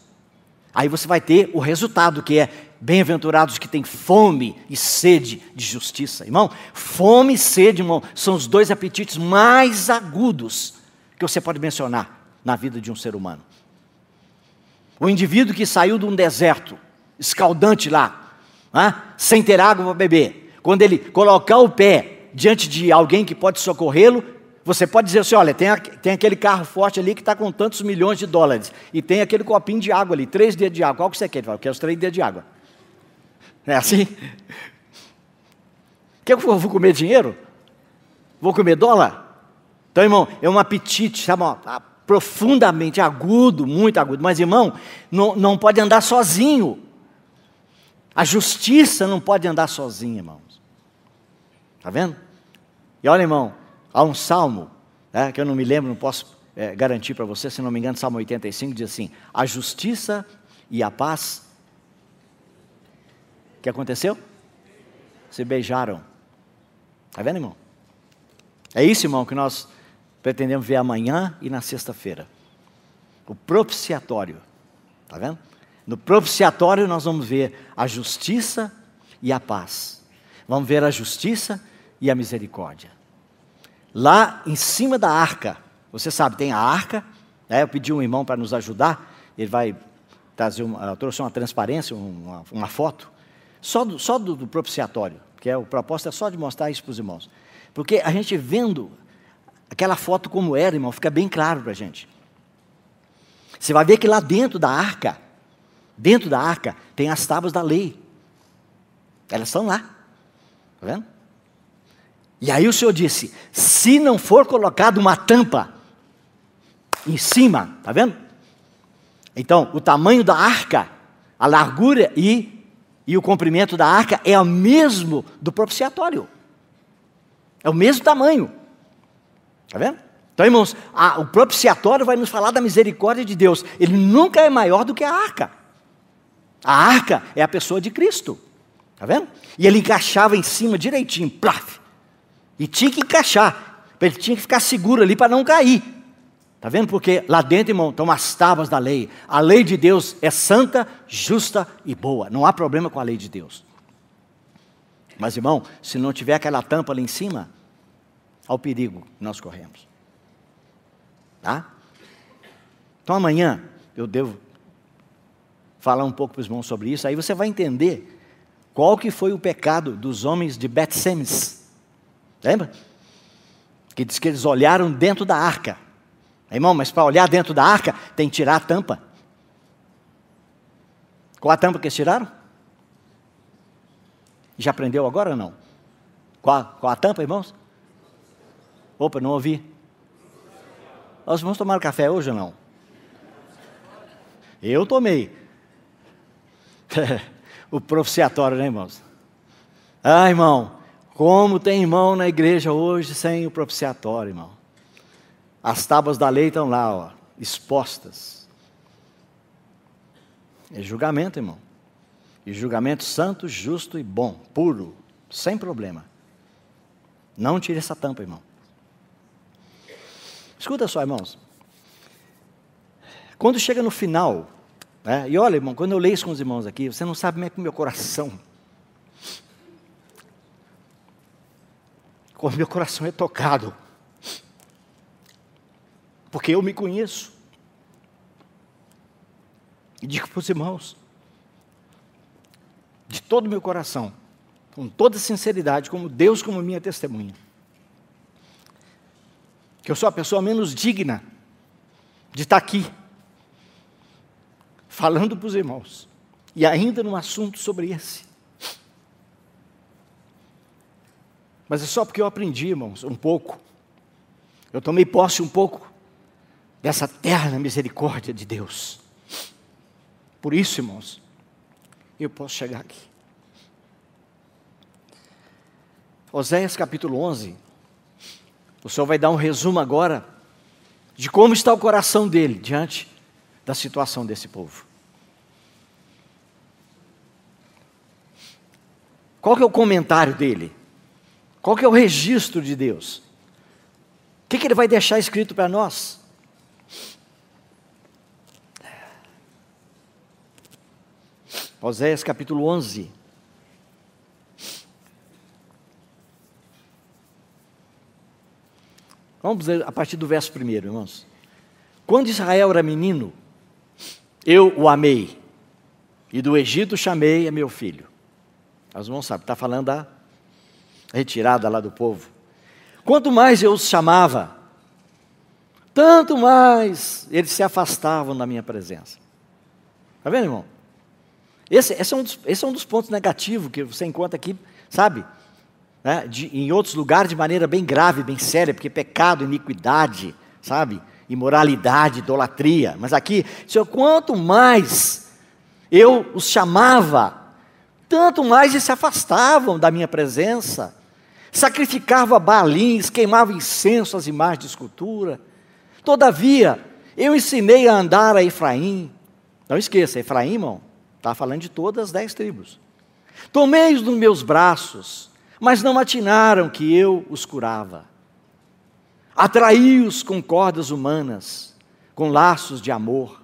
aí você vai ter o resultado que é bem-aventurados que têm fome e sede de justiça. Irmão, fome e sede, irmão, são os dois apetites mais agudos que você pode mencionar na vida de um ser humano. O indivíduo que saiu de um deserto escaldante lá, sem ter água para beber, quando ele colocar o pé diante de alguém que pode socorrê-lo, você pode dizer assim, olha, tem aquele carro forte ali que está com tantos milhões de dólares, e tem aquele copinho de água ali, 3 dedos de água, qual que você quer? Ele fala, eu quero os 3 dedos de água. É assim? Quer que eu vou comer dinheiro? Vou comer dólar? Então, irmão, é um apetite, sabe, profundamente agudo, muito agudo, mas, irmão, não pode andar sozinho. A justiça não pode andar sozinha, irmãos. Está vendo? E olha, irmão, há um salmo, que eu não me lembro, não posso garantir para você, se não me engano, Salmo 85 diz assim, a justiça e a paz, o que aconteceu? Se beijaram. Está vendo, irmão? É isso, irmão, que nós pretendemos ver amanhã e na sexta-feira. O propiciatório. Está vendo? No propiciatório nós vamos ver a justiça e a paz. Vamos ver a justiça e a misericórdia. Lá em cima da arca, você sabe, tem a arca, eu pedi um irmão para nos ajudar, ele vai trazer, trouxe uma transparência, uma foto, só do propiciatório, porque o propósito é só de mostrar isso para os irmãos. Porque a gente vendo aquela foto como era, irmão, fica bem claro para a gente. Você vai ver que lá dentro da arca, tem as tábuas da lei. Elas estão lá, está vendo? E aí o Senhor disse, se não for colocado uma tampa em cima, está vendo? Então, o tamanho da arca, a largura e o comprimento da arca é o mesmo do propiciatório. É o mesmo tamanho. Está vendo? Então, irmãos, o propiciatório vai nos falar da misericórdia de Deus. Ele nunca é maior do que a arca. A arca é a pessoa de Cristo. Está vendo? E ele encaixava em cima direitinho, plaf. E tinha que encaixar, ele tinha que ficar seguro ali para não cair. Está vendo? Porque lá dentro, irmão, estão as tábuas da lei. A lei de Deus é santa, justa e boa. Não há problema com a lei de Deus. Mas, irmão, se não tiver aquela tampa ali em cima, ao perigo que nós corremos. Tá? Então amanhã eu devo falar um pouco para os irmãos sobre isso. Aí você vai entender qual que foi o pecado dos homens de Bet-Semes. Lembra? Que diz que eles olharam dentro da arca. Irmão, mas para olhar dentro da arca, tem que tirar a tampa. Qual a tampa que eles tiraram? Já aprendeu agora ou não? Qual a tampa, irmãos? Opa, não ouvi. Os irmãos tomaram café hoje ou não? Eu tomei. O propiciatório, né, irmãos? Ah, irmão. Como tem irmão na igreja hoje sem o propiciatório, irmão. As tábuas da lei estão lá, expostas. É julgamento, irmão. E julgamento santo, justo e bom, puro, sem problema. Não tire essa tampa, irmão. Escuta só, irmãos. Quando chega no final, e olha, irmão, quando eu leio isso com os irmãos aqui, você não sabe como é que o meu coração... Como meu coração é tocado. Porque eu me conheço. E digo para os irmãos, de todo o meu coração, com toda sinceridade, como Deus como minha testemunha, que eu sou a pessoa menos digna de estar aqui, falando para os irmãos, E ainda num assunto sobre esse. Mas é só porque eu aprendi, irmãos, um pouco. Eu tomei posse um pouco dessa terna misericórdia de Deus. Por isso, irmãos, eu posso chegar aqui. Oséias capítulo 11. O Senhor vai dar um resumo agora de como está o coração dele diante da situação desse povo. Qual que é o comentário dele? Qual que é o registro de Deus? O que ele vai deixar escrito para nós? Oséias capítulo 11. Vamos ler a partir do verso 1, irmãos. Quando Israel era menino, eu o amei, e do Egito chamei a meu filho. Os irmãos sabem, está falando da retirada lá do povo. Quanto mais eu os chamava, tanto mais eles se afastavam da minha presença. Está vendo, irmão? Esse é um dos pontos negativos que você encontra aqui, sabe? Né? Em outros lugares de maneira bem grave, bem séria, porque pecado, iniquidade, sabe? Imoralidade, idolatria. Mas aqui, Senhor, quanto mais eu os chamava, tanto mais eles se afastavam da minha presença. Sacrificavam balins, queimavam incenso às imagens de escultura. Todavia, eu ensinei a andar a Efraim. Não esqueça, Efraim, irmão, está falando de todas as 10 tribos. Tomei-os nos meus braços, mas não atinaram que eu os curava. Atraí-os com cordas humanas, com laços de amor.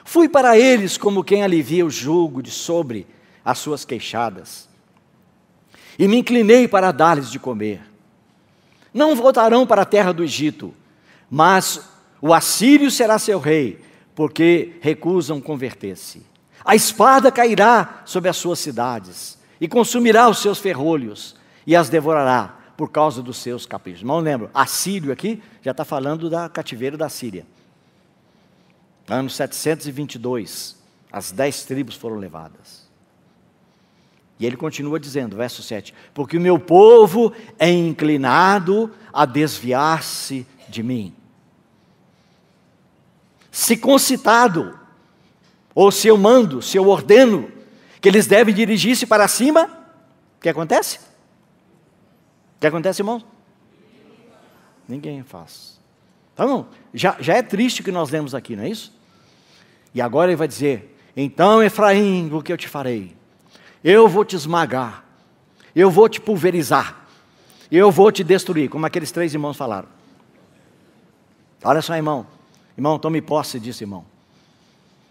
Fui para eles como quem alivia o jugo de sobre as suas queixadas. E me inclinei para dar-lhes de comer. Não voltarão para a terra do Egito, mas o assírio será seu rei, porque recusam converter-se. A espada cairá sobre as suas cidades, e consumirá os seus ferrolhos, e as devorará, por causa dos seus caprichos. Não lembro, assírio aqui, já está falando da cativeiro da Síria. Ano 722, as 10 tribos foram levadas. E ele continua dizendo, verso 7, porque o meu povo é inclinado a desviar-se de mim. Se concitado, ou se eu mando, se eu ordeno, que eles devem dirigir-se para cima, o que acontece? O que acontece, irmão? Ninguém faz. Então, já é triste o que nós lemos aqui, não é isso? E agora ele vai dizer, então Efraim, o que eu te farei? Eu vou te esmagar, eu vou te pulverizar, eu vou te destruir, como aqueles 3 irmãos falaram. Olha só, irmão, tome posse disso, irmão.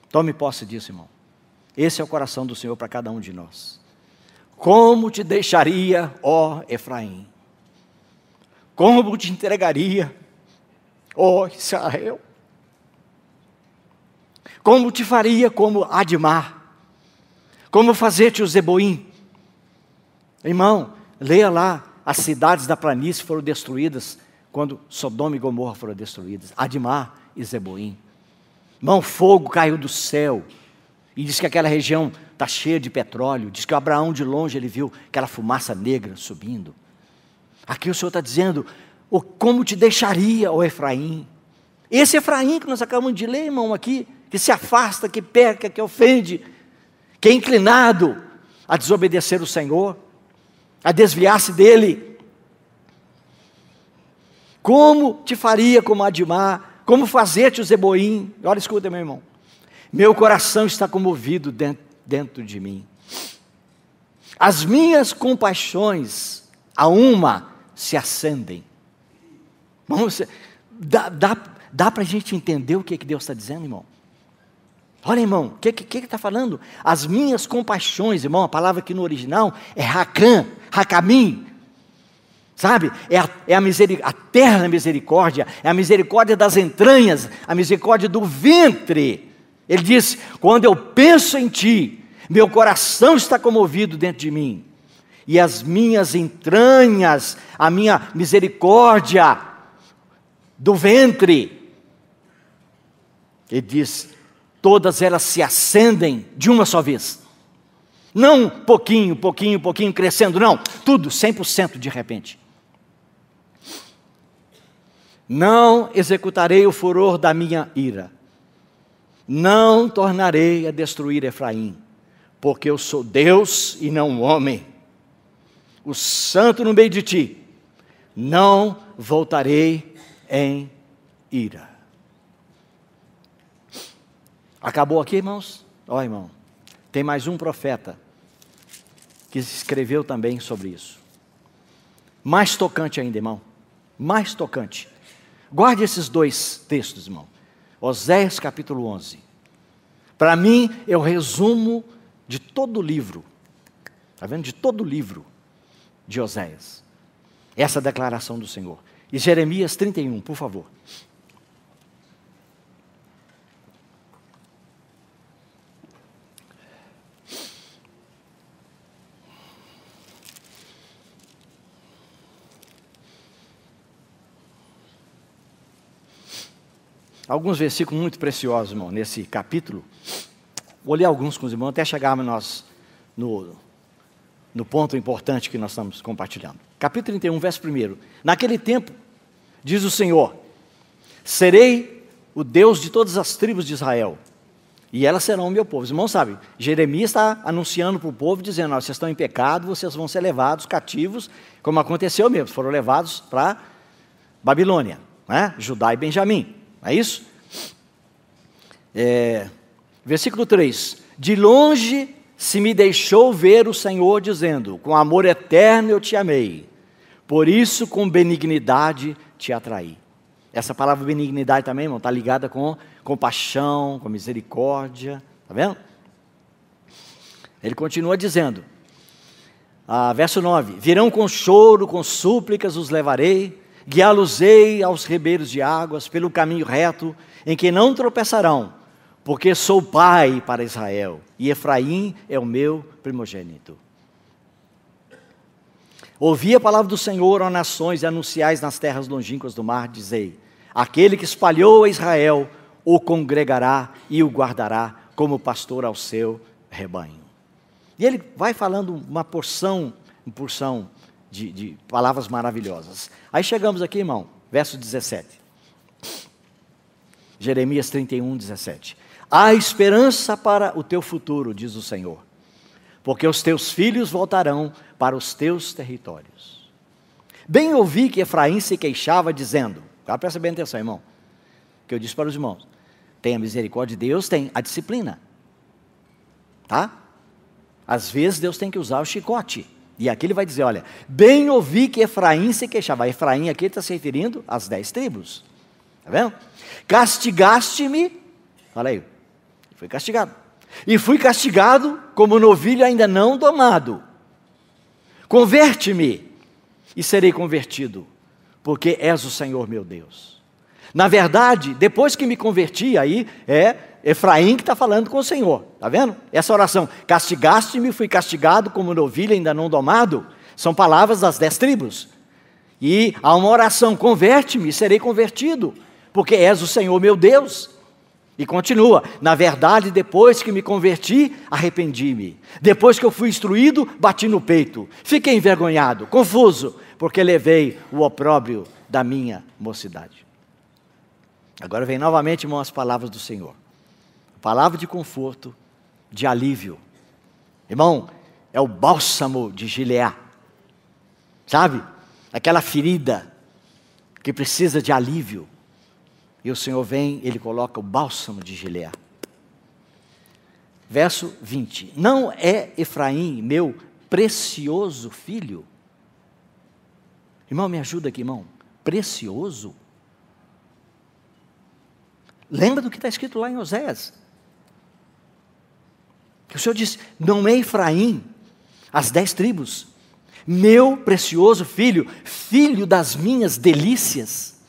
Tome posse disso, irmão. Esse é o coração do Senhor para cada um de nós. Como te deixaria, ó Efraim? Como te entregaria, ó Israel? Como te faria como Admar? Como fazer-te o Zeboim? Irmão, leia lá, as cidades da planície foram destruídas quando Sodoma e Gomorra foram destruídas. Admar e Zeboim. Irmão, fogo caiu do céu. E diz que aquela região está cheia de petróleo. Diz que Abraão de longe ele viu aquela fumaça negra subindo. Aqui o Senhor está dizendo, como te deixaria, ó Efraim? Esse Efraim que nós acabamos de ler, irmão, aqui, que se afasta, que peca, que ofende, que é inclinado a desobedecer o Senhor, a desviar-se dele. Como te faria como Admar? Como fazer-te o Zeboim? Olha, escuta, meu irmão. Meu coração está comovido dentro de mim. As minhas compaixões, a uma, se acendem. Vamos, dá para a gente entender o que Deus está dizendo, irmão? Olha, irmão, o que está falando? As minhas compaixões, irmão, a palavra aqui no original é Hakamim. Sabe, é a terna misericórdia, é a misericórdia das entranhas, a misericórdia do ventre. Ele diz, quando eu penso em ti, meu coração está comovido dentro de mim, e as minhas entranhas, a minha misericórdia do ventre. Ele diz, todas elas se acendem de uma só vez. Não pouquinho, crescendo, não. Tudo 100% de repente. Não executarei o furor da minha ira. Não tornarei a destruir Efraim, porque eu sou Deus e não homem, o santo no meio de ti. Não voltarei em ira. Acabou aqui, irmãos? Ó, irmão, tem mais um profeta que escreveu também sobre isso. Mais tocante ainda, irmão. Mais tocante. Guarde esses dois textos, irmão. Oséias capítulo 11. Para mim, é o resumo de todo o livro. Está vendo? De todo o livro de Oséias. Essa declaração do Senhor. E Jeremias 31, por favor. Alguns versículos muito preciosos, irmão, nesse capítulo. Vou ler alguns com os irmãos, até chegarmos nós no ponto importante que nós estamos compartilhando. Capítulo 31, verso 1. Naquele tempo, diz o Senhor, serei o Deus de todas as tribos de Israel, e elas serão o meu povo. Os irmãos sabem, Jeremias está anunciando para o povo, dizendo, vocês estão em pecado, vocês vão ser levados cativos, como aconteceu mesmo, foram levados para Babilônia, né? Judá e Benjamim. É isso? Versículo 3. De longe se me deixou ver o Senhor dizendo, com amor eterno eu te amei, por isso com benignidade te atraí. Essa palavra benignidade também, irmão, está ligada com compaixão, com misericórdia. Está vendo? Ele continua dizendo, verso 9. Virão com choro, com súplicas os levarei, guiá-los-ei aos ribeiros de águas, pelo caminho reto, em que não tropeçarão, porque sou pai para Israel, e Efraim é o meu primogênito. Ouvi a palavra do Senhor, ó nações, e anunciais nas terras longínquas do mar, dizei, aquele que espalhou a Israel, o congregará e o guardará, como pastor ao seu rebanho. E ele vai falando uma porção de palavras maravilhosas. Aí chegamos aqui, irmão, verso 17. Jeremias 31, 17. Há esperança para o teu futuro, diz o Senhor, porque os teus filhos voltarão para os teus territórios. Bem ouvi que Efraim se queixava, dizendo, presta bem atenção, irmão, que eu disse para os irmãos, tem a misericórdia de Deus, tem a disciplina, tá? Às vezes Deus tem que usar o chicote. E aqui ele vai dizer, olha, bem ouvi que Efraim se queixava. Efraim aqui está se referindo às 10 tribos. Está vendo? Castigaste-me, olha aí, fui castigado. E fui castigado como novilho ainda não domado. Converte-me e serei convertido, porque és o Senhor meu Deus. Na verdade, depois que me converti, aí Efraim que está falando com o Senhor, está vendo? Essa oração, castigaste-me, fui castigado como novilha ainda não domado, são palavras das 10 tribos. E há uma oração, converte-me, serei convertido, porque és o Senhor meu Deus. E continua, na verdade, depois que me converti, arrependi-me. Depois que eu fui instruído, bati no peito. Fiquei envergonhado, confuso, porque levei o opróbrio da minha mocidade. Agora vem novamente, irmão, as palavras do Senhor. Palavra de conforto, de alívio. Irmão, é o bálsamo de Gileade. Sabe? Aquela ferida que precisa de alívio. E o Senhor vem, Ele coloca o bálsamo de Gileade. Verso 20. Não é Efraim meu precioso filho? Irmão, me ajuda aqui, irmão. Precioso? Lembra do que está escrito lá em Oséias? O Senhor disse, não é Efraim, as 10 tribos, meu precioso filho, filho das minhas delícias.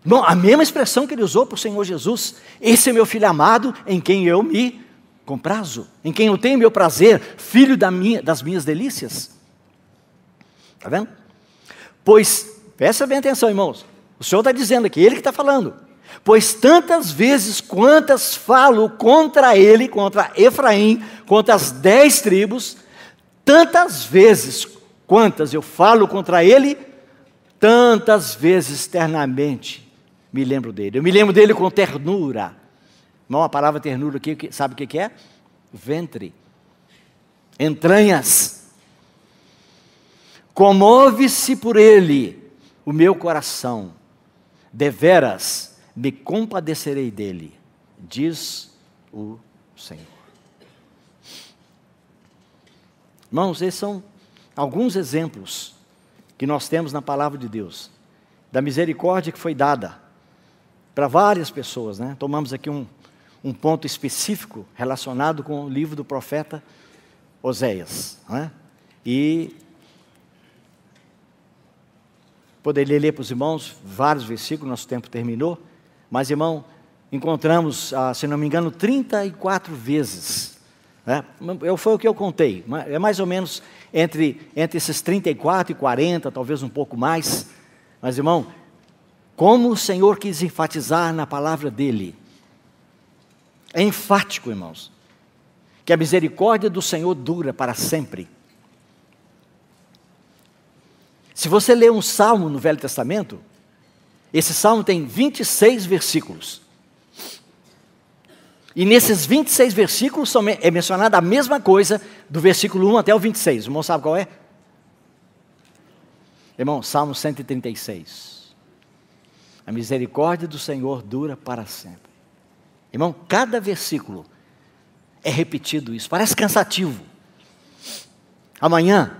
Bom, a mesma expressão que ele usou para o Senhor Jesus, esse é meu filho amado, em quem eu me comprazo, em quem eu tenho meu prazer, filho das minhas delícias. Está vendo? Pois, presta bem atenção, irmãos, o Senhor está dizendo aqui, Ele que está falando, Pois tantas vezes quantas falo contra ele, contra Efraim, contra as 10 tribos, tantas vezes quantas eu falo contra ele, tantas vezes eternamente me lembro dele. Eu me lembro dele com ternura. Não, a palavra ternura aqui, sabe o que é? Ventre, entranhas. Comove-se por ele o meu coração, deveras me compadecerei dele, diz o Senhor. Irmãos, esses são alguns exemplos que nós temos na palavra de Deus, da misericórdia que foi dada para várias pessoas, né? Tomamos aqui um ponto específico relacionado com o livro do profeta Oséias, né? E poderia ler para os irmãos vários versículos, nosso tempo terminou, mas, irmão, encontramos, se não me engano, 34 vezes, né? Foi o que eu contei, é mais ou menos entre esses 34 e 40, talvez um pouco mais, mas, irmão, como o Senhor quis enfatizar na palavra dele, é enfático, irmãos, que a misericórdia do Senhor dura para sempre. Se você ler um salmo no Velho Testamento, esse salmo tem 26 versículos. E nesses 26 versículos é mencionada a mesma coisa do versículo 1 até o 26. O irmão sabe qual é? Irmão, Salmo 136. A misericórdia do Senhor dura para sempre. Irmão, cada versículo é repetido isso. Parece cansativo. Amanhã,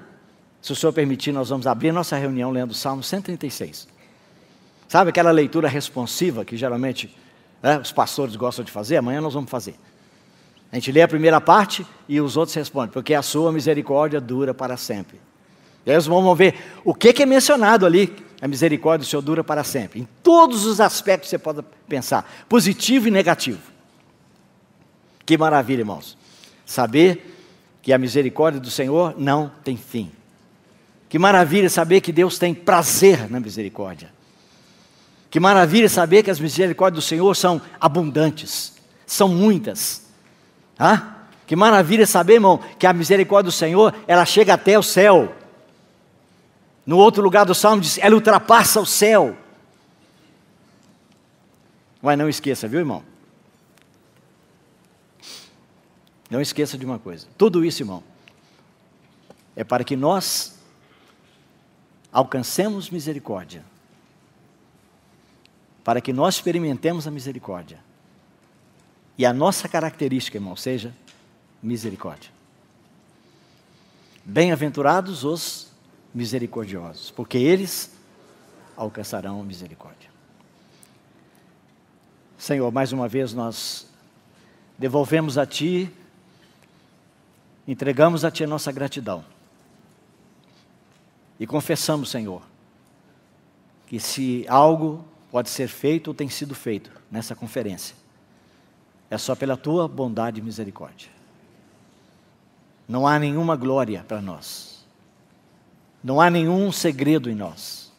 se o Senhor permitir, nós vamos abrir nossa reunião lendo o Salmo 136. Sabe aquela leitura responsiva que geralmente os pastores gostam de fazer? Amanhã nós vamos fazer. A gente lê a primeira parte e os outros respondem, porque a sua misericórdia dura para sempre. E aí os irmãos vão ver o que é mencionado ali. A misericórdia do Senhor dura para sempre. Em todos os aspectos que você pode pensar, positivo e negativo. Que maravilha, irmãos. Saber que a misericórdia do Senhor não tem fim. Que maravilha saber que Deus tem prazer na misericórdia. Que maravilha saber que as misericórdias do Senhor são abundantes, são muitas. Que maravilha saber, irmão, que a misericórdia do Senhor, ela chega até o céu. No outro lugar do Salmo diz, ela ultrapassa o céu. Mas não esqueça, viu, irmão? Não esqueça de uma coisa. Tudo isso, irmão, é para que nós alcancemos misericórdia. Para que nós experimentemos a misericórdia. E a nossa característica, irmão, seja misericórdia. Bem-aventurados os misericordiosos, porque eles alcançarão misericórdia. Senhor, mais uma vez nós devolvemos a Ti, entregamos a Ti a nossa gratidão. E confessamos, Senhor, que se algo pode ser feito ou tem sido feito nessa conferência, é só pela Tua bondade e misericórdia. Não há nenhuma glória para nós. Não há nenhum segredo em nós.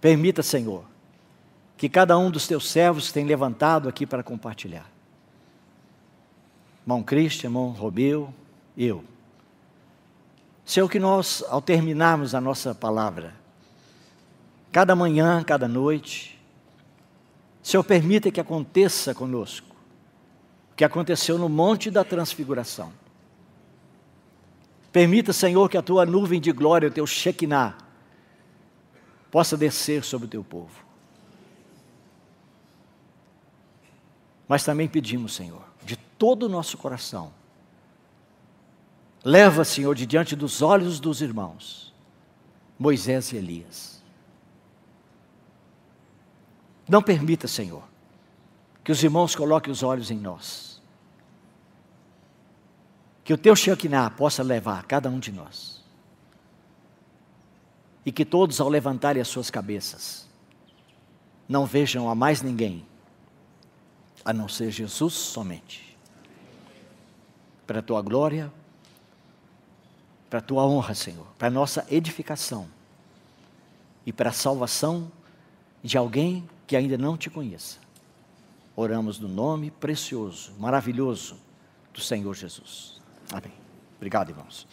Permita, Senhor, que cada um dos Teus servos que tem levantado aqui para compartilhar, irmão Cristian, irmão Romeu, eu, Senhor, que nós, ao terminarmos a nossa palavra, cada manhã, cada noite, Senhor, permita que aconteça conosco o que aconteceu no Monte da Transfiguração. Permita, Senhor, que a Tua nuvem de glória, o Teu Shekinah, possa descer sobre o Teu povo. Mas também pedimos, Senhor, de todo o nosso coração, leva, Senhor, de diante dos olhos dos irmãos, Moisés e Elias. Não permita, Senhor, que os irmãos coloquem os olhos em nós. Que o Teu Shekinah possa levar cada um de nós. E que todos, ao levantarem as suas cabeças, não vejam a mais ninguém, a não ser Jesus somente. Para a Tua glória, para a Tua honra, Senhor, para a nossa edificação e para a salvação de alguém que ainda não te conheça. Oramos no nome precioso, maravilhoso do Senhor Jesus. Amém. Obrigado, irmãos.